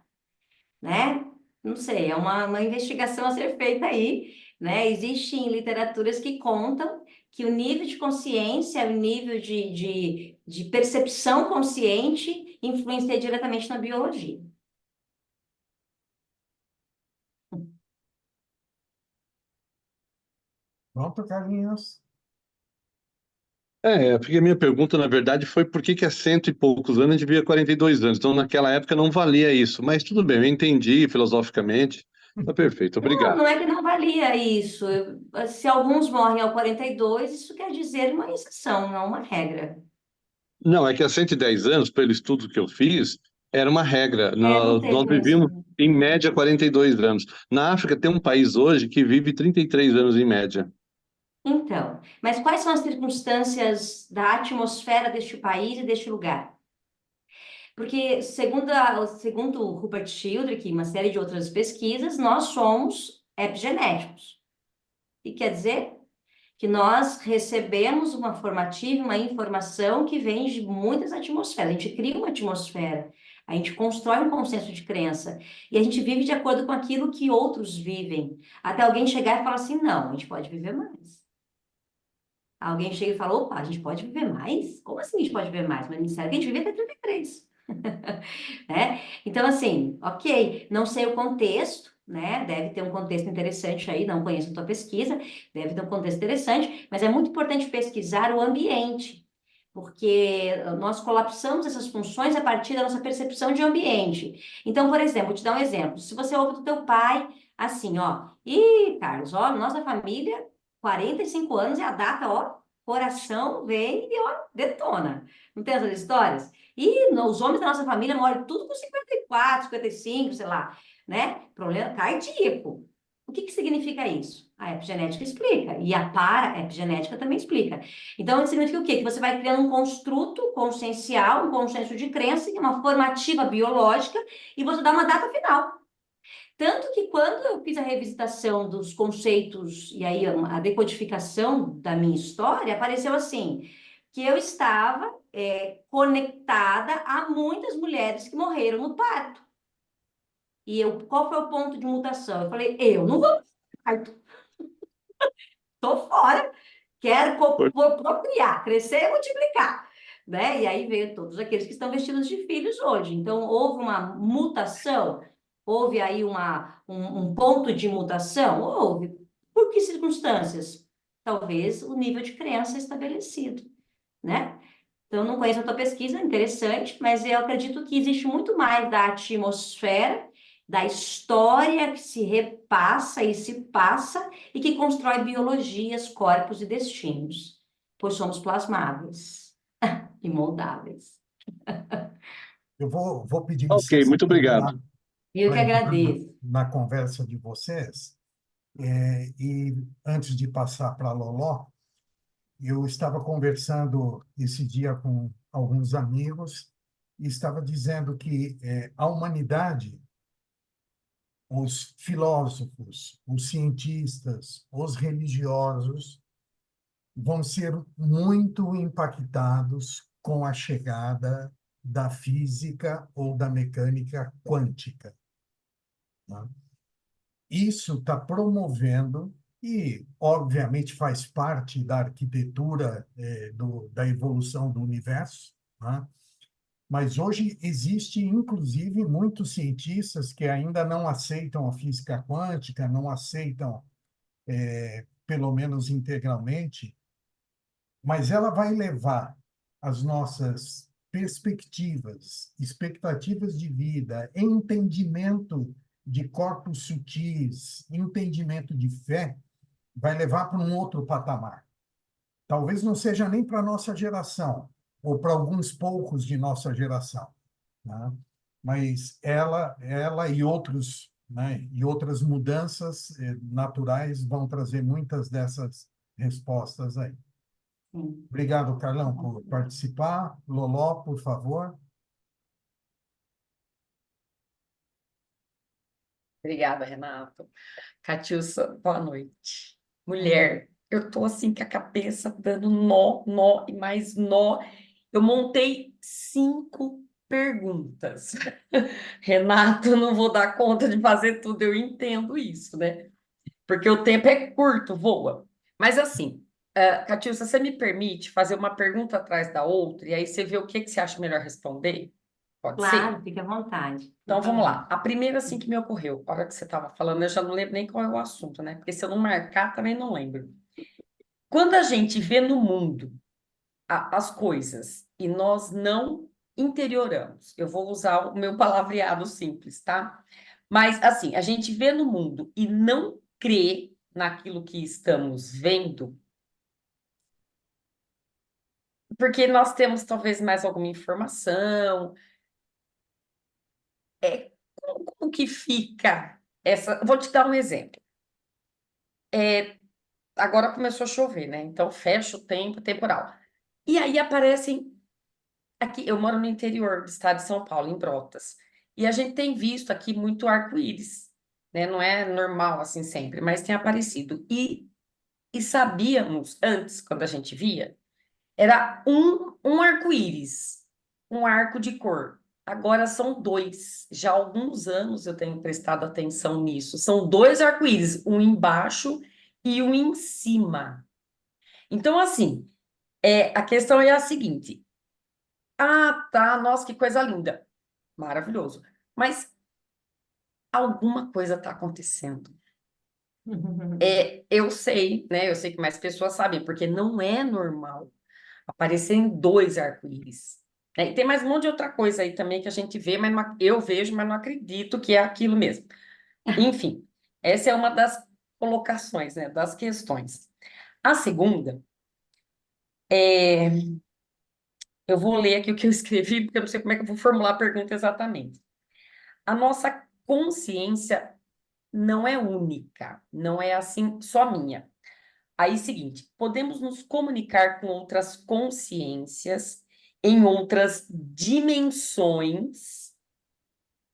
[SPEAKER 4] Né? Não sei, é uma investigação a ser feita aí, né? Existem literaturas que contam que o nível de consciência, o nível de percepção consciente influencia diretamente na biologia.
[SPEAKER 2] Pronto, Carlinhos?
[SPEAKER 5] Porque a minha pergunta, na verdade, foi por que há cento e poucos anos a gente vivia 42 anos. Então, naquela época, não valia isso. Mas tudo bem, eu entendi filosoficamente. Tá perfeito,
[SPEAKER 4] Não,
[SPEAKER 5] obrigado.
[SPEAKER 4] não é que não valia isso. Se alguns morrem ao 42, isso quer dizer uma exceção, não uma regra.
[SPEAKER 5] Não, é que há 110 anos, pelo estudo que eu fiz, era uma regra.
[SPEAKER 4] Não
[SPEAKER 5] Nós
[SPEAKER 4] tem
[SPEAKER 5] vivíamos,
[SPEAKER 4] conhecimento.
[SPEAKER 5] em média, 42 anos. Na África, tem um país hoje que vive 33 anos em média.
[SPEAKER 4] Então, mas quais são as circunstâncias da atmosfera deste país e deste lugar? Porque, segundo o Rupert Sheldrake e uma série de outras pesquisas, nós somos epigenéticos. E quer dizer que nós recebemos uma formativa, uma informação que vem de muitas atmosferas. A gente cria uma atmosfera, a gente constrói um consenso de crença e a gente vive de acordo com aquilo que outros vivem. Até alguém chegar e falar assim, não, a gente pode viver mais. Alguém chega e fala, opa, a gente pode viver mais? Como assim a gente pode viver mais? Mas me disseram que a gente vive até 33. Né? Então, assim, ok, não sei o contexto, né? Deve ter um contexto interessante aí, não conheço a tua pesquisa, deve ter um contexto interessante, mas é muito importante pesquisar o ambiente, porque nós colapsamos essas funções a partir da nossa percepção de ambiente. Então, por exemplo, vou te dar um exemplo. Se você ouve do teu pai assim, ó, ih, Carlos, ó, nossa família, 45 anos é a data, ó, coração vem e ó, detona. Não tem essas histórias? E os homens da nossa família morrem tudo com 54, 55, sei lá, né? Problema cardíaco. O que que significa isso? A epigenética explica. E a para-epigenética também explica. Então, significa o quê? Que você vai criando um construto consciencial, um consenso de crença, uma formativa biológica, e você dá uma data final. Tanto que quando eu fiz a revisitação dos conceitos e aí a decodificação da minha história, apareceu assim, que eu estava conectada a muitas mulheres que morreram no parto. E qual foi o ponto de mutação? Eu falei, eu não vou no parto. Tô fora, quero procriar, crescer e multiplicar. Né? E aí veio todos aqueles que estão vestidos de filhos hoje. Então, houve uma mutação, houve aí um ponto de mutação? Houve. Por que circunstâncias? Talvez o nível de crença estabelecido, né? Então, não conheço a tua pesquisa, interessante, mas eu acredito que existe muito mais da atmosfera, da história que se repassa e se passa e que constrói biologias, corpos e destinos, pois somos plasmáveis e moldáveis.
[SPEAKER 2] Eu vou pedir
[SPEAKER 5] Ok,
[SPEAKER 2] licença
[SPEAKER 5] muito obrigado.
[SPEAKER 4] Eu que
[SPEAKER 2] para entrar
[SPEAKER 4] agradeço.
[SPEAKER 2] na conversa de vocês. E antes de passar para a Loló, eu estava conversando esse dia com alguns amigos e estava dizendo que a humanidade, os filósofos, os cientistas, os religiosos vão ser muito impactados com a chegada da física ou da mecânica quântica, né? Isso está promovendo, e obviamente faz parte da arquitetura da evolução do universo, né? Mas hoje existe, inclusive, muitos cientistas que ainda não aceitam a física quântica, não aceitam, pelo menos integralmente, mas ela vai levar as nossas perspectivas, expectativas de vida, entendimento de corpos sutis, entendimento de fé, vai levar para um outro patamar. Talvez não seja nem para a nossa geração, ou para alguns poucos de nossa geração, né? Mas ela e outros, né, e outras mudanças naturais vão trazer muitas dessas respostas aí.
[SPEAKER 4] Sim.
[SPEAKER 2] Obrigado, Carlão, por participar. Loló, por favor.
[SPEAKER 6] Obrigada, Renato. Catiúcia, boa noite. Mulher, eu tô assim com a cabeça dando nó e mais nó. Eu montei 5 perguntas. Renato, eu não vou dar conta de fazer tudo, eu entendo isso, né? Porque o tempo é curto, voa. Mas assim, Catiúcia, você me permite fazer uma pergunta atrás da outra e aí você vê o que você acha melhor responder? Pode ser?
[SPEAKER 4] Claro, fique à vontade.
[SPEAKER 6] Então vamos lá. A primeira assim que me ocorreu, a hora que você estava falando, eu já não lembro nem qual é o assunto, né? Porque se eu não marcar, também não lembro. Quando a gente vê no mundo as coisas e nós não interioramos, eu vou usar o meu palavreado simples, tá? Mas assim, a gente vê no mundo e não crê naquilo que estamos vendo, porque nós temos talvez mais alguma informação. Como que fica essa? Vou te dar um exemplo. Agora começou a chover, né? Então fecha o tempo temporal. E aí aparecem aqui, eu moro no interior do estado de São Paulo, em Brotas. E a gente tem visto aqui muito arco-íris, né? Não é normal assim sempre, mas tem aparecido. E E sabíamos, antes, quando a gente via, era um arco-íris, um arco de cor. Agora são dois. Já há alguns anos eu tenho prestado atenção nisso. São dois arco-íris, um embaixo e um em cima. Então, assim, a questão é a seguinte. Ah, tá, nossa, que coisa linda. Maravilhoso. Mas alguma coisa está acontecendo. Eu sei, né? Eu sei que mais pessoas sabem, porque não é normal aparecerem dois arco-íris. Né? E tem mais um monte de outra coisa aí também que a gente vê, mas eu vejo, mas não acredito que é aquilo mesmo. Enfim, essa é uma das colocações, né? Das questões. A segunda, eu vou ler aqui o que eu escrevi, porque eu não sei como é que eu vou formular a pergunta exatamente. A nossa consciência não é única, não é assim só minha. Aí, seguinte, podemos nos comunicar com outras consciências em outras dimensões,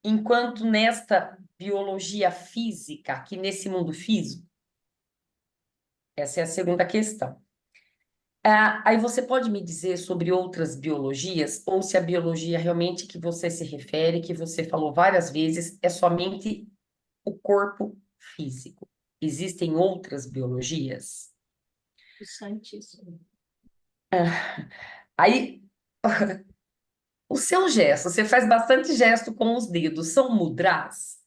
[SPEAKER 6] enquanto nesta biologia física, aqui nesse mundo físico? Essa é a segunda questão. Aí você pode me dizer sobre outras biologias, ou se a biologia realmente que você se refere, que você falou várias vezes, é somente o corpo físico? Existem outras biologias?
[SPEAKER 4] Interessantíssimo.
[SPEAKER 6] Aí, o seu gesto, você faz bastante gesto com os dedos, são mudras?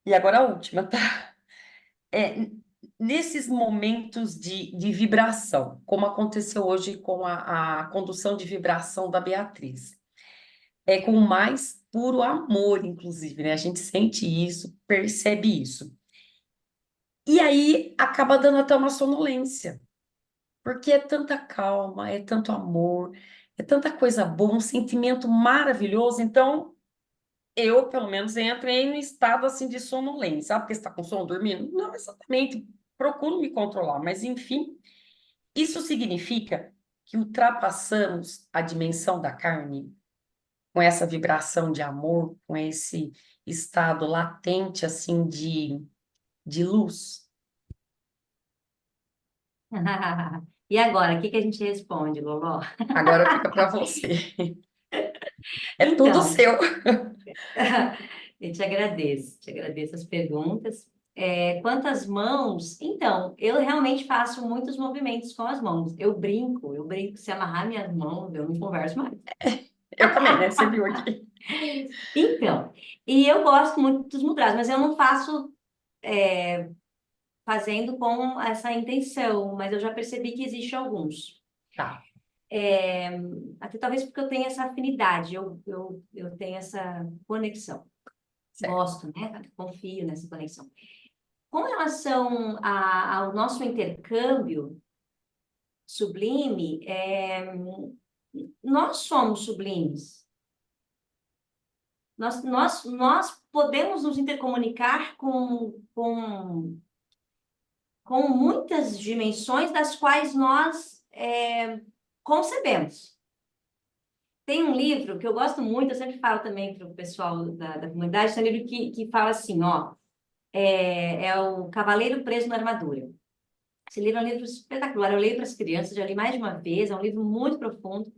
[SPEAKER 6] E agora a última, tá? É, nesses momentos de vibração, como aconteceu hoje com a condução de vibração da Beatriz, é com o mais puro amor, inclusive, né? A gente sente isso, percebe isso. E aí acaba dando até uma sonolência, porque é tanta calma, é tanto amor, é tanta coisa boa, um sentimento maravilhoso. Então, eu, pelo menos, entrei no estado assim de sonolência. Sabe porque você está com sono dormindo? Não exatamente. Procuro me controlar, mas enfim, isso significa que ultrapassamos a dimensão da carne com essa vibração de amor, com esse estado latente assim de luz.
[SPEAKER 4] E agora, o que que a gente responde, Loló?
[SPEAKER 6] Agora fica para você. É tudo
[SPEAKER 4] Então,
[SPEAKER 6] seu.
[SPEAKER 4] eu te agradeço as perguntas. Quantas mãos? Então, eu realmente faço muitos movimentos com as mãos. Eu brinco, se amarrar minhas mãos, eu não converso mais.
[SPEAKER 6] Eu também, né? Você viu aqui.
[SPEAKER 4] Então, e eu gosto muito dos mudras, mas eu não faço fazendo com essa intenção, mas eu já percebi que existem alguns.
[SPEAKER 6] Tá,
[SPEAKER 4] Até talvez porque eu tenho essa afinidade, eu tenho essa conexão.
[SPEAKER 6] certo.
[SPEAKER 4] Gosto, né? Confio nessa conexão. Com relação ao nosso intercâmbio sublime, nós somos sublimes. Nós podemos nos intercomunicar com muitas dimensões das quais nós concebemos. Tem um livro que eu gosto muito, eu sempre falo também para o pessoal da comunidade, tem um livro que fala assim, ó, é o Cavaleiro Preso na Armadura. Esse livro é um livro espetacular, eu leio para as crianças, já li mais de uma vez, é um livro muito profundo.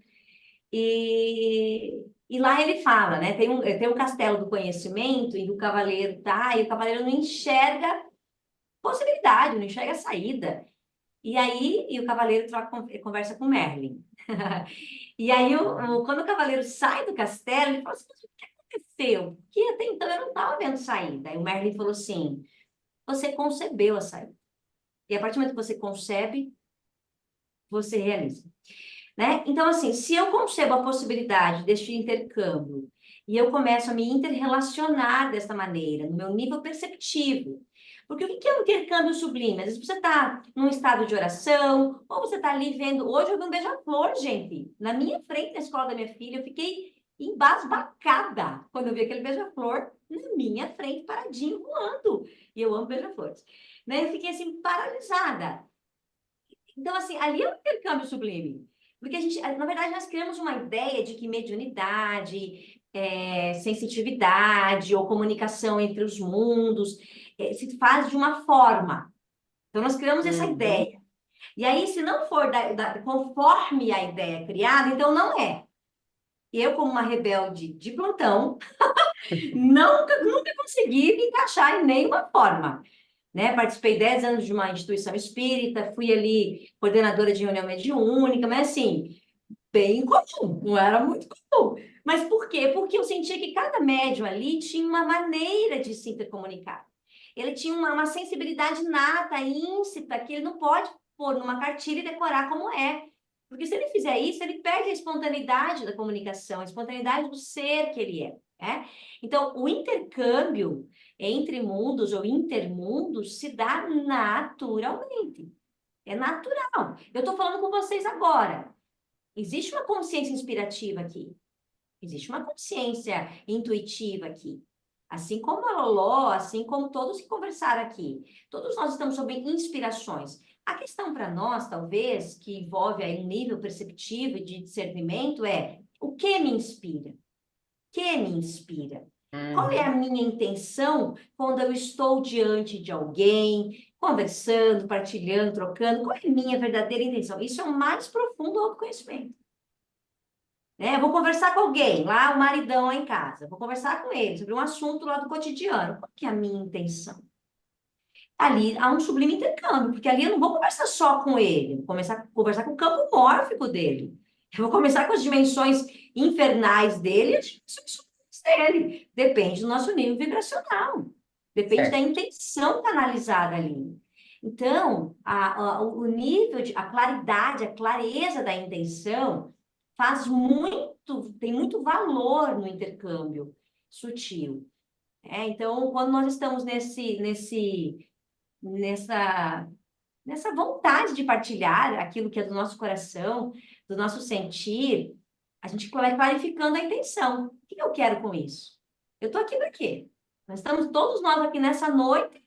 [SPEAKER 4] E lá ele fala, né? Tem um castelo do conhecimento e o cavaleiro tá, e o cavaleiro não enxerga possibilidade, não enxerga saída. E o cavaleiro conversa com Merlin. E aí, quando o cavaleiro sai do castelo, ele fala assim, mas o que aconteceu? Porque até então eu não estava vendo saída. Aí o Merlin falou assim, você concebeu a saída. E a partir do momento que você concebe, você realiza. Né? Então, assim, se eu concebo a possibilidade deste intercâmbio e eu começo a me interrelacionar dessa maneira, no meu nível perceptivo, porque o que é um intercâmbio sublime? Às vezes você está num estado de oração, ou você está ali vendo. Hoje eu vi um beija-flor, gente, na minha frente, na escola da minha filha, eu fiquei embasbacada quando eu vi aquele beija-flor na minha frente, paradinho, voando. E eu amo beija-flores. Né? Eu fiquei assim, paralisada. Então, assim, ali é um intercâmbio sublime. Porque na verdade, nós criamos uma ideia de que mediunidade, sensitividade ou comunicação entre os mundos, se faz de uma forma. Então, nós criamos essa ideia. E aí, se não for conforme a ideia criada, então não é. Eu, como uma rebelde de plantão, nunca consegui me encaixar em nenhuma forma. Né? Participei 10 anos de uma instituição espírita, fui ali coordenadora de reunião mediúnica, mas assim, bem comum, não era muito comum. Mas por quê? Porque eu sentia que cada médium ali tinha uma maneira de se intercomunicar. Ele tinha uma sensibilidade nata, íncita, que ele não pode pôr numa cartilha e decorar como é. Porque se ele fizer isso, ele perde a espontaneidade da comunicação, a espontaneidade do ser que ele é. Né? Então, o intercâmbio entre mundos ou intermundos se dá naturalmente. É natural. Eu estou falando com vocês agora. Existe uma consciência inspirativa aqui. Existe uma consciência intuitiva aqui. Assim como a Loló, assim como todos que conversaram aqui. Todos nós estamos sob inspirações. A questão para nós, talvez, que envolve aí um nível perceptivo e de discernimento é: o que me inspira? O que me inspira? Qual é a minha intenção quando eu estou diante de alguém, conversando, partilhando, trocando? Qual é a minha verdadeira intenção? Isso é o mais profundo autoconhecimento. Né? Eu vou conversar com alguém, lá o maridão lá em casa, vou conversar com ele sobre um assunto lá do cotidiano. Qual que é a minha intenção? Ali há um sublime intercâmbio, porque ali eu não vou conversar só com ele, vou começar a conversar com o campo mórfico dele. Eu vou começar com as dimensões infernais dele e as dimensões dele. Depende do nosso nível vibracional. Depende da intenção canalizada ali. Então, o nível a claridade, a clareza da intenção tem muito valor no intercâmbio sutil. Então, quando nós estamos nessa vontade de partilhar aquilo que é do nosso coração, do nosso sentir, a gente vai clarificando a intenção. O que eu quero com isso? Eu estou aqui para quê? Nós estamos todos nós aqui nessa noite,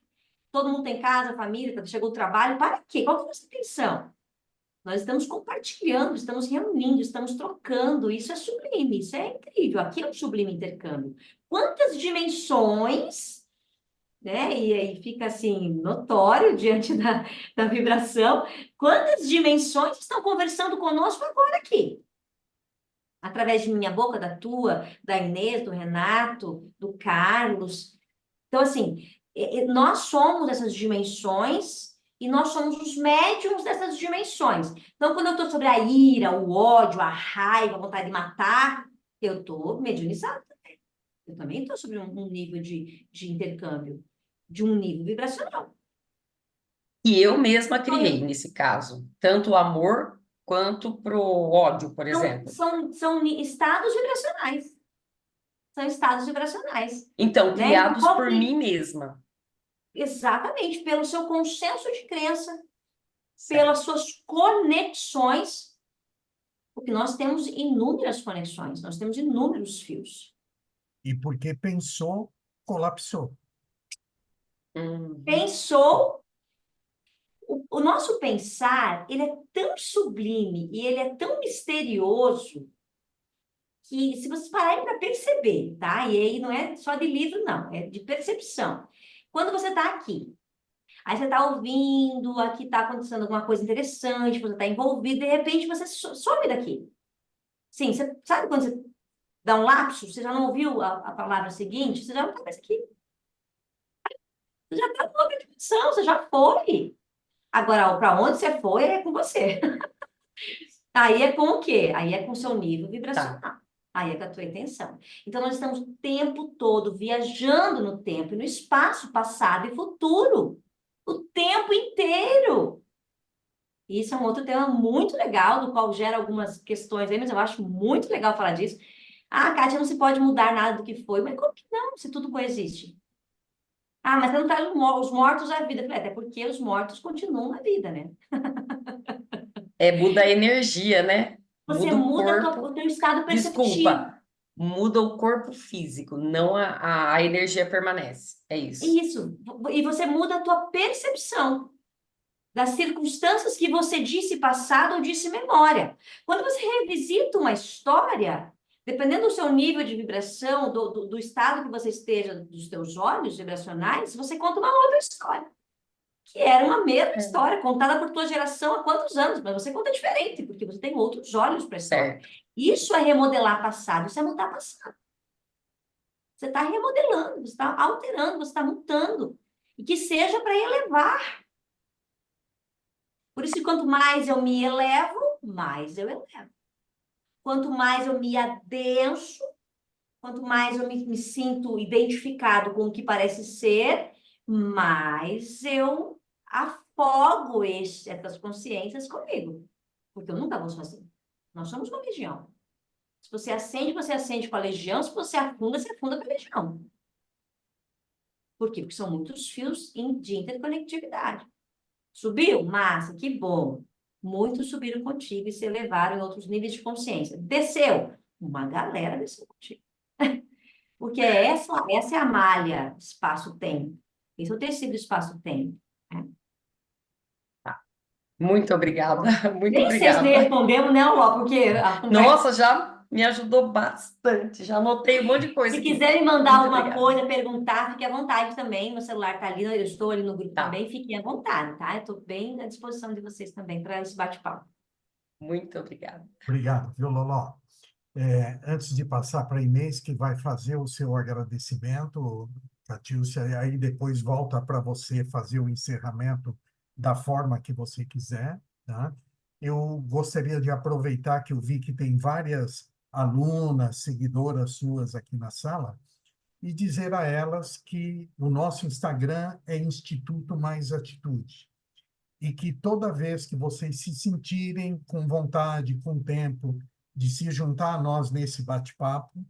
[SPEAKER 4] todo mundo tem casa, família, chegou o trabalho, para quê? Qual que é a nossa intenção? Nós estamos compartilhando, estamos reunindo, estamos trocando, isso é sublime, isso é incrível, aqui é um sublime intercâmbio. Quantas dimensões, né? E aí fica assim, notório diante da vibração, quantas dimensões estão conversando conosco agora aqui? Através de minha boca, da tua, da Inês, do Renato, do Carlos. Então, assim, nós somos essas dimensões e nós somos os médiums dessas dimensões. Então, quando eu estou sobre a ira, o ódio, a raiva, a vontade de matar, eu estou mediunizada também. Eu também estou sobre um nível de intercâmbio, de um nível vibracional.
[SPEAKER 6] E eu mesma criei, nesse caso, tanto o amor quanto pro ódio, por exemplo.
[SPEAKER 4] São estados vibracionais. São estados vibracionais.
[SPEAKER 6] Então,
[SPEAKER 4] né?
[SPEAKER 6] criados por mim mesma.
[SPEAKER 4] Exatamente, pelo seu consenso de crença,
[SPEAKER 6] Certo.
[SPEAKER 4] pelas suas conexões, porque nós temos inúmeras conexões, nós temos inúmeros fios.
[SPEAKER 2] E porque pensou, colapsou.
[SPEAKER 4] Pensou, o nosso pensar, ele é tão sublime e ele é tão misterioso que, se vocês pararem para perceber, tá? E aí não é só de livro, não, é de percepção. Quando você está aqui, aí você está ouvindo, aqui está acontecendo alguma coisa interessante, você está envolvido, de repente você some daqui. Sim, você sabe quando você dá um lapso, você já não ouviu a palavra seguinte, você já não está mais aqui. Você já está em outra dimensão, você já foi. Agora, para onde você foi é com você. Aí é com o quê? Aí é com o seu nível vibracional.
[SPEAKER 6] Tá.
[SPEAKER 4] Aí é com a tua intenção. Então, nós estamos o tempo todo viajando no tempo e no espaço passado e futuro. O tempo inteiro. Isso é um outro tema muito legal, do qual gera algumas questões aí, mas eu acho muito legal falar disso. Ah, Kátia, não se pode mudar nada do que foi. Mas como que não, se tudo coexiste? Ah, mas você não traz os mortos à vida. Até porque os mortos continuam na vida, né?
[SPEAKER 6] Muda a energia, né?
[SPEAKER 4] Você
[SPEAKER 6] Muda o
[SPEAKER 4] muda
[SPEAKER 6] corpo.
[SPEAKER 4] o teu estado perceptivo.
[SPEAKER 6] Desculpa, muda o corpo físico, não a energia permanece. É isso.
[SPEAKER 4] Isso. E você muda a tua percepção das circunstâncias que você disse passado ou disse memória. Quando você revisita uma história, Dependendo do seu nível de vibração, do estado que você esteja, dos seus olhos vibracionais, você conta uma outra história. Que era uma mesma história, contada por tua geração há quantos anos, mas você conta diferente, porque você tem outros olhos para a história.
[SPEAKER 6] Certo.
[SPEAKER 4] Isso é remodelar passado, isso é mudar passado. Você está remodelando, você está alterando, você está mudando. E que seja para elevar. Por isso, quanto mais eu me elevo, mais eu elevo. Quanto mais eu me adenso, quanto mais eu me sinto identificado com o que parece ser, mais eu afogo essas consciências comigo. Porque eu nunca vou sozinho. Nós somos uma legião. Se você acende com a legião. Se você afunda com a legião. Por quê? Porque são muitos fios de interconectividade. Subiu? Massa, que bom. Muitos subiram contigo e se elevaram em outros níveis de consciência. Desceu? Uma galera desceu contigo. Porque essa é a malha espaço-tempo. Esse é o tecido espaço-tempo. Né?
[SPEAKER 6] Muito obrigada, muito
[SPEAKER 4] Nem sei se nem
[SPEAKER 6] obrigada.
[SPEAKER 4] respondemos, né, Ló? Porque a conversa...
[SPEAKER 6] Nossa, já me ajudou bastante. Já anotei um monte de coisa
[SPEAKER 4] Se
[SPEAKER 6] aqui.
[SPEAKER 4] quiserem mandar
[SPEAKER 6] Muito
[SPEAKER 4] alguma
[SPEAKER 6] obrigada.
[SPEAKER 4] coisa, perguntar, fique à vontade também. Meu celular está ali, eu estou ali no grupo
[SPEAKER 6] Tá.
[SPEAKER 4] também. Fiquem à vontade, tá? Eu estou bem à disposição de vocês também para esse bate-papo.
[SPEAKER 6] Muito obrigada.
[SPEAKER 2] Obrigado, viu, Loló? Antes de passar para a Inês, que vai fazer o seu agradecimento, Catiúcia, aí depois volta para você fazer o encerramento da forma que você quiser, tá? Eu gostaria de aproveitar que eu vi que tem várias alunas, seguidoras suas aqui na sala, e dizer a elas que o nosso Instagram é Instituto Mais Atitude. E que toda vez que vocês se sentirem com vontade, com tempo, de se juntar a nós nesse bate-papo,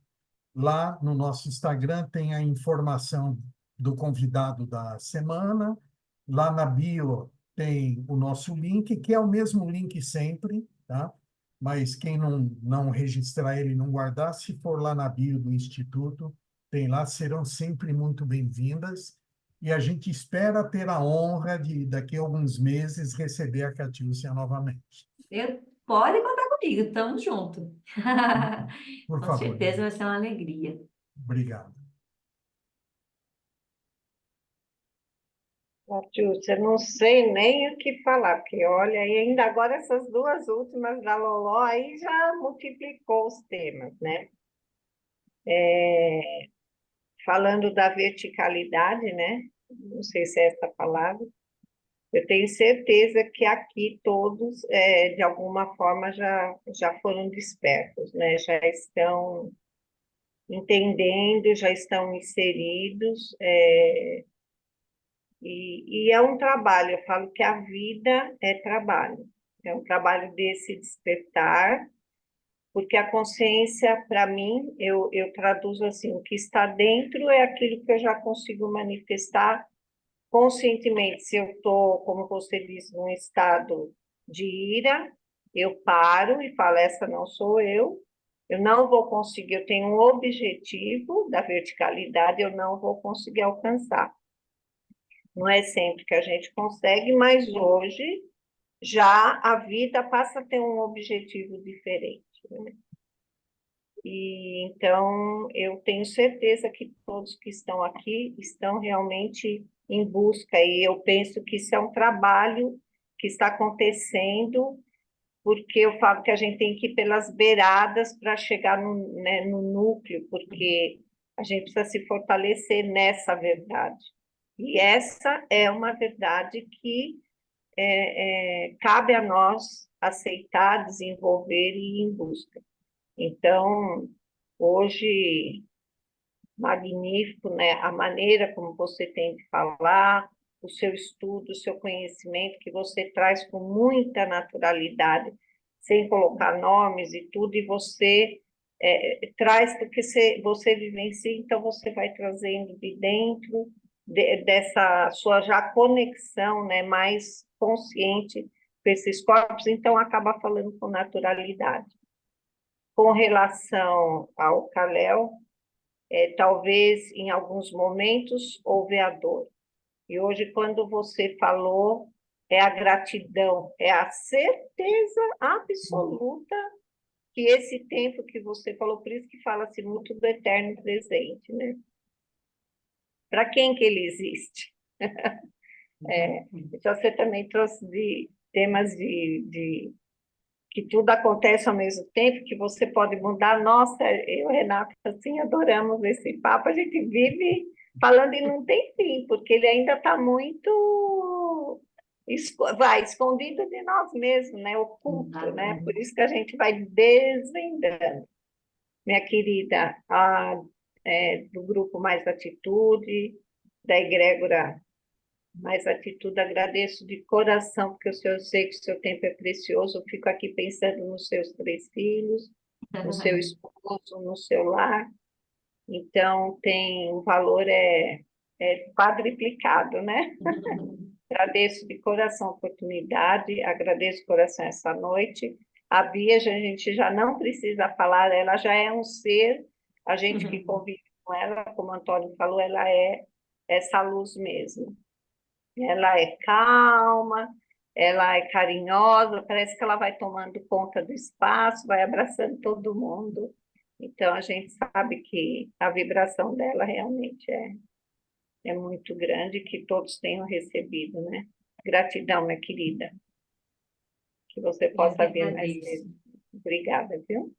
[SPEAKER 2] lá no nosso Instagram tem a informação do convidado da semana, lá na bio tem o nosso link, que é o mesmo link sempre, tá? Mas quem não registrar ele, não guardar, se for lá na bio do Instituto, tem lá, serão sempre muito bem-vindas. E a gente espera ter a honra de, daqui a alguns meses, receber a Catiúcia novamente.
[SPEAKER 4] Pode contar comigo, estamos juntos.
[SPEAKER 2] Por
[SPEAKER 4] Com
[SPEAKER 2] favor.
[SPEAKER 4] certeza vai ser uma alegria.
[SPEAKER 2] Obrigado.
[SPEAKER 7] Catiúcia, não sei nem o que falar, porque olha, e ainda agora essas duas últimas da Loló aí já multiplicou os temas, né? Falando da verticalidade, né? Não sei se é essa a palavra. Eu tenho certeza que aqui todos, de alguma forma, já foram despertos, né? Já estão entendendo, já estão inseridos, e é um trabalho. Eu falo que a vida é trabalho. É um trabalho desse despertar, porque a consciência, para mim, eu traduzo assim, o que está dentro é aquilo que eu já consigo manifestar conscientemente. Se eu estou, como você disse, num estado de ira, eu paro e falo, essa não sou eu não vou conseguir, eu tenho um objetivo da verticalidade, eu não vou conseguir alcançar. Não é sempre que a gente consegue, mas hoje já a vida passa a ter um objetivo diferente, né? E então eu tenho certeza que todos que estão aqui estão realmente em busca, e eu penso que isso é um trabalho que está acontecendo, porque eu falo que a gente tem que ir pelas beiradas para chegar né, no núcleo, porque a gente precisa se fortalecer nessa verdade. E essa é uma verdade que cabe a nós aceitar, desenvolver e ir em busca. Então, hoje, magnífico, né? A maneira como você tem de falar, o seu estudo, o seu conhecimento, que você traz com muita naturalidade, sem colocar nomes e tudo, e você traz porque você vivencia, então você vai trazendo de dentro dessa sua já conexão, né, mais consciente com esses corpos, então acaba falando com naturalidade. Com relação ao Kalel, talvez em alguns momentos houve a dor. E hoje, quando você falou, é a gratidão, é a certeza absoluta que esse tempo que você falou, por isso que fala-se muito do eterno presente, né? Para quem que ele existe? Então, você também trouxe de temas de que tudo acontece ao mesmo tempo, que você pode mudar. Nossa, eu e Renata, assim, adoramos esse papo. A gente vive falando e não tem fim, porque ele ainda está muito escondido de nós mesmos, né? Oculto, né? Por
[SPEAKER 4] Exatamente.
[SPEAKER 7] isso que a gente vai desvendando. Minha querida, do grupo Mais Atitude, da egrégora Mais Atitude, agradeço de coração, porque eu sei que o seu tempo é precioso. Eu fico aqui pensando nos seus 3 filhos, no seu esposo, no seu lar. Então, o valor é quadriplicado, né? Agradeço de coração a oportunidade, agradeço de coração essa noite. A Bia, a gente já não precisa falar, ela já é um ser, a gente que convive com ela, como o Antônio falou, ela é essa luz mesmo. Ela é calma, ela é carinhosa, parece que ela vai tomando conta do espaço, vai abraçando todo mundo. Então, a gente sabe que a vibração dela realmente é muito grande, que todos tenham recebido, né? Gratidão, minha querida, que você
[SPEAKER 4] Eu
[SPEAKER 7] possa
[SPEAKER 4] que
[SPEAKER 7] vir mais
[SPEAKER 4] agradeço.
[SPEAKER 7] vezes. Obrigada, viu?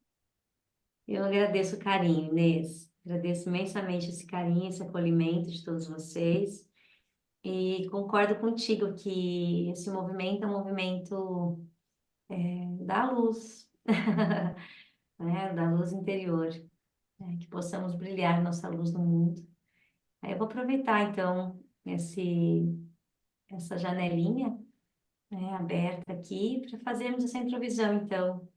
[SPEAKER 4] Eu agradeço o carinho, Inês. Agradeço imensamente esse carinho, esse acolhimento de todos vocês. E concordo contigo que esse movimento é um movimento da luz, né? Da luz interior, né? Que possamos brilhar nossa luz no mundo. Aí eu vou aproveitar, então, essa janelinha, né, aberta aqui para fazermos essa introvisão, então.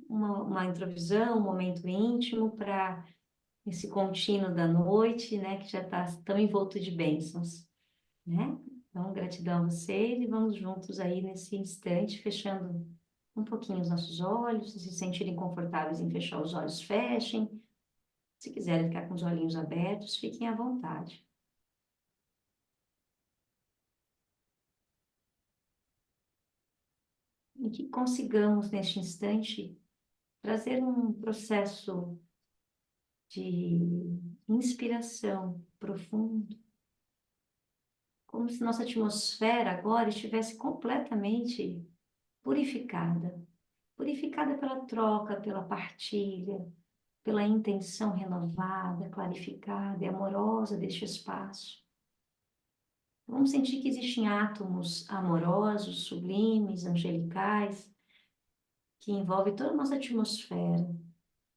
[SPEAKER 4] Uma introvisão, um momento íntimo para esse contínuo da noite, né, que já está tão envolto de bênçãos, né? Então, gratidão a vocês e vamos juntos aí nesse instante, fechando um pouquinho os nossos olhos. Se sentirem confortáveis em fechar os olhos, fechem. Se quiserem ficar com os olhinhos abertos, fiquem à vontade. E que consigamos, neste instante, trazer um processo de inspiração profundo, como se nossa atmosfera agora estivesse completamente purificada. Purificada pela troca, pela partilha, pela intenção renovada, clarificada e amorosa deste espaço. Vamos sentir que existem átomos amorosos, sublimes, angelicais, que envolvem toda a nossa atmosfera,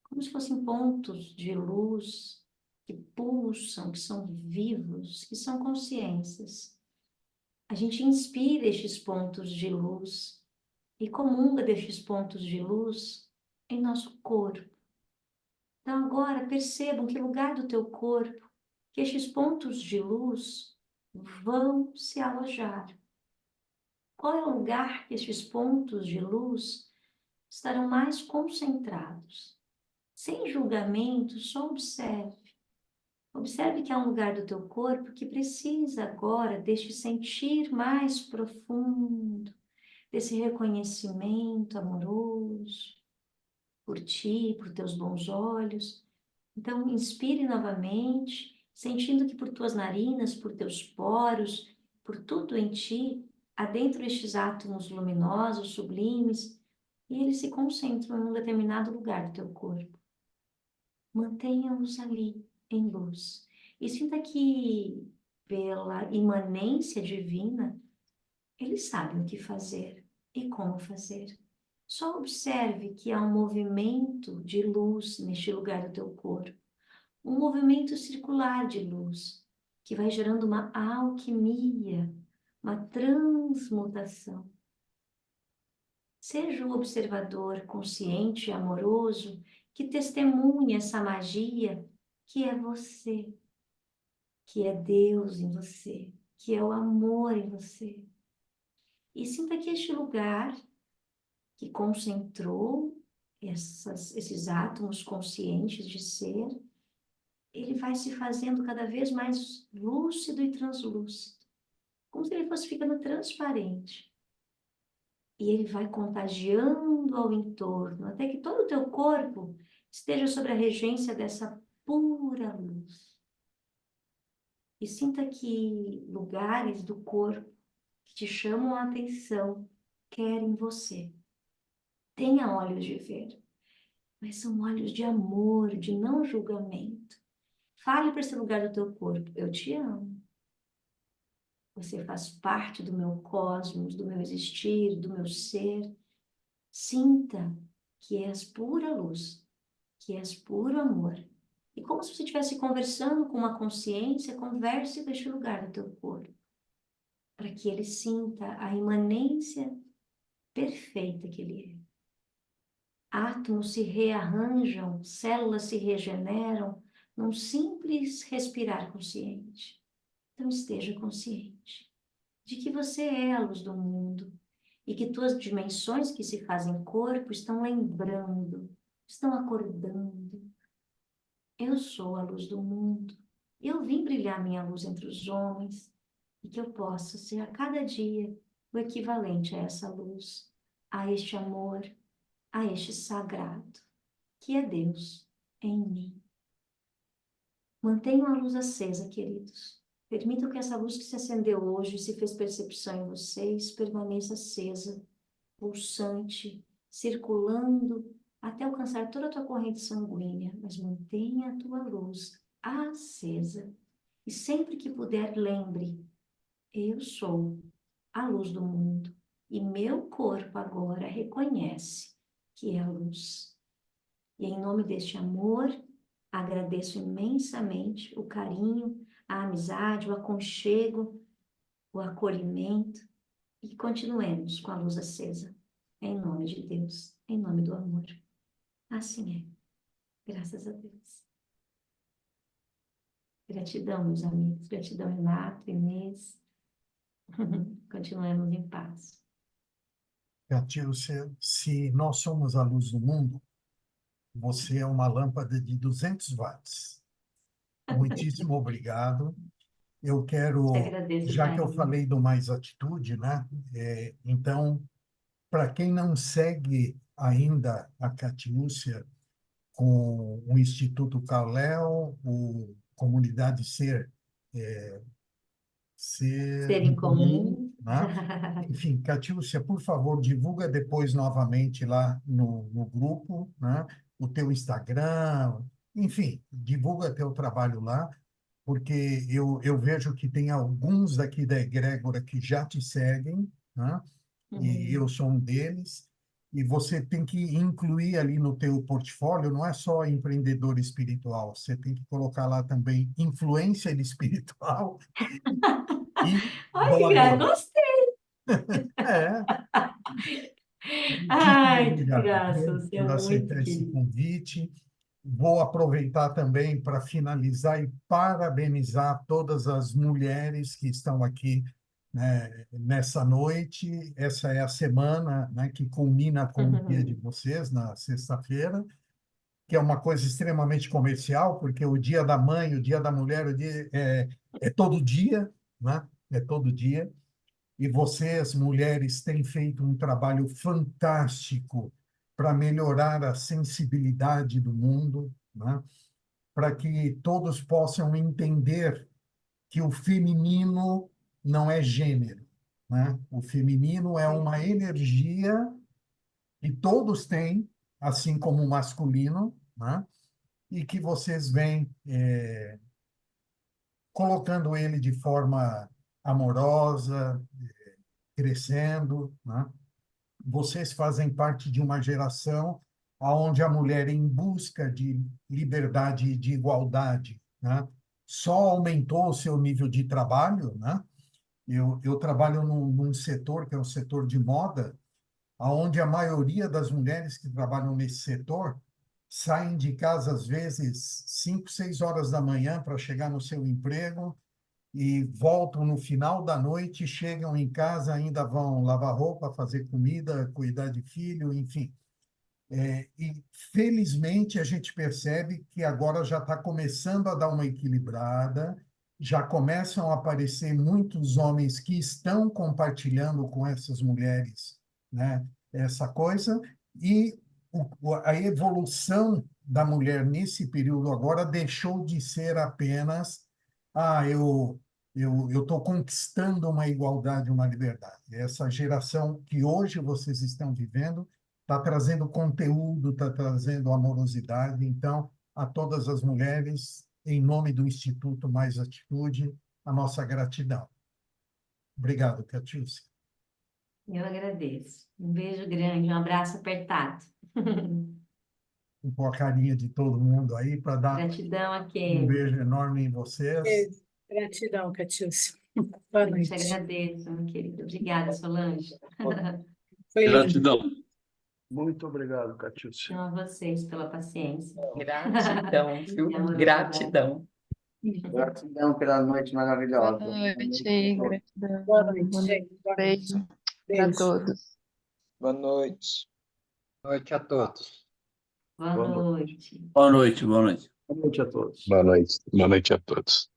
[SPEAKER 4] como se fossem pontos de luz que pulsam, que são vivos, que são consciências. A gente inspira estes pontos de luz e comunga destes pontos de luz em nosso corpo. Então agora percebam que lugar do teu corpo que estes pontos de luz vão se alojar. Qual é o lugar que estes pontos de luz estarão mais concentrados? Sem julgamento, só observe. Observe que há um lugar do teu corpo que precisa agora deste sentir mais profundo, desse reconhecimento amoroso por ti, por teus bons olhos. Então, inspire novamente, sentindo que por tuas narinas, por teus poros, por tudo em ti, há dentro estes átomos luminosos, sublimes, e eles se concentram em um determinado lugar do teu corpo. Mantenha-os ali, em luz. E sinta que, pela imanência divina, eles sabem o que fazer e como fazer. Só observe que há um movimento de luz neste lugar do teu corpo. Um movimento circular de luz, que vai gerando uma alquimia, uma transmutação. Seja o observador consciente e amoroso que testemunha essa magia que é você, que é Deus em você, que é o amor em você. E sinta que este lugar que concentrou esses átomos conscientes de ser, ele vai se fazendo cada vez mais lúcido e translúcido, como se ele fosse ficando transparente. e ele vai contagiando ao entorno, até que todo o teu corpo esteja sob a regência dessa pura luz. E sinta que lugares do corpo que te chamam a atenção querem você. Tenha olhos de ver, mas são olhos de amor, de não julgamento. Fale para esse lugar do teu corpo: eu te amo. Você faz parte do meu cosmos, do meu existir, do meu ser. Sinta que és pura luz, que és puro amor. E como se você estivesse conversando com uma consciência, converse com este lugar do teu corpo, para que ele sinta a imanência perfeita que ele é. Átomos se rearranjam, células se regeneram num simples respirar consciente. Então esteja consciente de que você é a luz do mundo e que tuas dimensões que se fazem corpo estão lembrando, estão acordando. Eu sou a luz do mundo. Eu vim brilhar minha luz entre os homens e que eu possa ser a cada dia o equivalente a essa luz, a este amor, a este sagrado, que é Deus em mim. Mantenham a luz acesa, queridos. Permitam que essa luz que se acendeu hoje e se fez percepção em vocês permaneça acesa, pulsante, circulando até alcançar toda a tua corrente sanguínea, mas mantenha a tua luz acesa. E sempre que puder, lembre: eu sou a luz do mundo e meu corpo agora reconhece que é a luz. E em nome deste amor, agradeço imensamente o carinho, a amizade, o aconchego, o acolhimento, e continuemos com a luz acesa. Em nome de Deus, em nome do amor. Assim é. Graças a Deus. Gratidão, meus amigos. Gratidão, Renato, Inês. Continuemos em paz.
[SPEAKER 2] Katia, se nós somos a luz do mundo, você é uma lâmpada de 200 watts. Muitíssimo obrigado. Eu
[SPEAKER 4] Te
[SPEAKER 2] quero,
[SPEAKER 4] agradeço o
[SPEAKER 2] já que eu
[SPEAKER 4] carinho.
[SPEAKER 2] falei do Mais Atitude, né? Então, para quem não segue ainda a Catiúcia com o Instituto Carléu, o Comunidade Ser
[SPEAKER 4] Ser
[SPEAKER 2] em
[SPEAKER 4] em
[SPEAKER 2] Comum,
[SPEAKER 4] comum.
[SPEAKER 2] né? Enfim, Catiúcia, por favor, divulga depois novamente lá no grupo, né? O teu Instagram, enfim, divulga teu trabalho lá, porque eu vejo que tem alguns daqui da egrégora que já te seguem, né? E eu sou um deles. E você tem que incluir ali no teu portfólio, não é só empreendedor espiritual, você tem que colocar lá também influência espiritual e
[SPEAKER 4] Ai, que graça,
[SPEAKER 2] doador.
[SPEAKER 4] gostei.
[SPEAKER 2] É, muitíssimo
[SPEAKER 4] Ai, que
[SPEAKER 2] obrigado,
[SPEAKER 4] graça,
[SPEAKER 2] viu,
[SPEAKER 4] você é
[SPEAKER 2] por
[SPEAKER 4] muito
[SPEAKER 2] aceitar esse
[SPEAKER 4] querido.
[SPEAKER 2] convite. Vou aproveitar também para finalizar e parabenizar todas as mulheres que estão aqui, né, nessa noite. Essa é a semana, né, que culmina com o dia de vocês, na sexta-feira, que é uma coisa extremamente comercial, porque o Dia da Mãe, o Dia da Mulher, é todo dia, né? É todo dia. E vocês, mulheres, têm feito um trabalho fantástico para melhorar a sensibilidade do mundo, né? Para que todos possam entender que o feminino não é gênero, né? O feminino é uma energia que todos têm, assim como o masculino, né? E que vocês vêm colocando ele de forma amorosa, crescendo, né? Vocês fazem parte de uma geração onde a mulher, em busca de liberdade e de igualdade, né, só aumentou o seu nível de trabalho, né? Eu trabalho num setor que é o setor de moda, onde a maioria das mulheres que trabalham nesse setor saem de casa às vezes 5, 6 horas da manhã para chegar no seu emprego e voltam no final da noite, chegam em casa, ainda vão lavar roupa, fazer comida, cuidar de filho, enfim. E, felizmente, a gente percebe que agora já está começando a dar uma equilibrada, já começam a aparecer muitos homens que estão compartilhando com essas mulheres né? Essa coisa. E a evolução da mulher nesse período agora deixou de ser apenas eu estou conquistando uma igualdade, uma liberdade. Essa geração que hoje vocês estão vivendo está trazendo conteúdo, está trazendo amorosidade. Então, a todas as mulheres, em nome do Instituto Mais Atitude, a nossa gratidão. Obrigado, Catiúcia.
[SPEAKER 4] Eu agradeço. Um beijo grande, um abraço apertado.
[SPEAKER 2] Com a carinha de todo mundo aí para dar
[SPEAKER 4] Gratidão a
[SPEAKER 2] um
[SPEAKER 4] quem?
[SPEAKER 2] beijo enorme em vocês.
[SPEAKER 8] Gratidão, Catiúcia. Boa
[SPEAKER 4] Eu te
[SPEAKER 8] noite.
[SPEAKER 4] agradeço, meu querido. Obrigada, Solange.
[SPEAKER 8] Foi lindo.
[SPEAKER 5] Gratidão.
[SPEAKER 9] Muito obrigado, Catiúcia.
[SPEAKER 4] Então, a vocês pela paciência.
[SPEAKER 6] Gratidão, viu?
[SPEAKER 4] E amorosidade.
[SPEAKER 6] Gratidão.
[SPEAKER 10] Gratidão pela noite maravilhosa.
[SPEAKER 11] Boa noite, gratidão.
[SPEAKER 8] Boa noite,
[SPEAKER 11] Boa
[SPEAKER 8] gente. Boa noite.
[SPEAKER 11] Beijo para
[SPEAKER 8] Beijo.
[SPEAKER 11] todos.
[SPEAKER 1] Boa noite.
[SPEAKER 10] Boa noite a todos.
[SPEAKER 4] Boa
[SPEAKER 9] Boa
[SPEAKER 4] noite.
[SPEAKER 9] Boa noite a todos.
[SPEAKER 5] Boa noite a todos.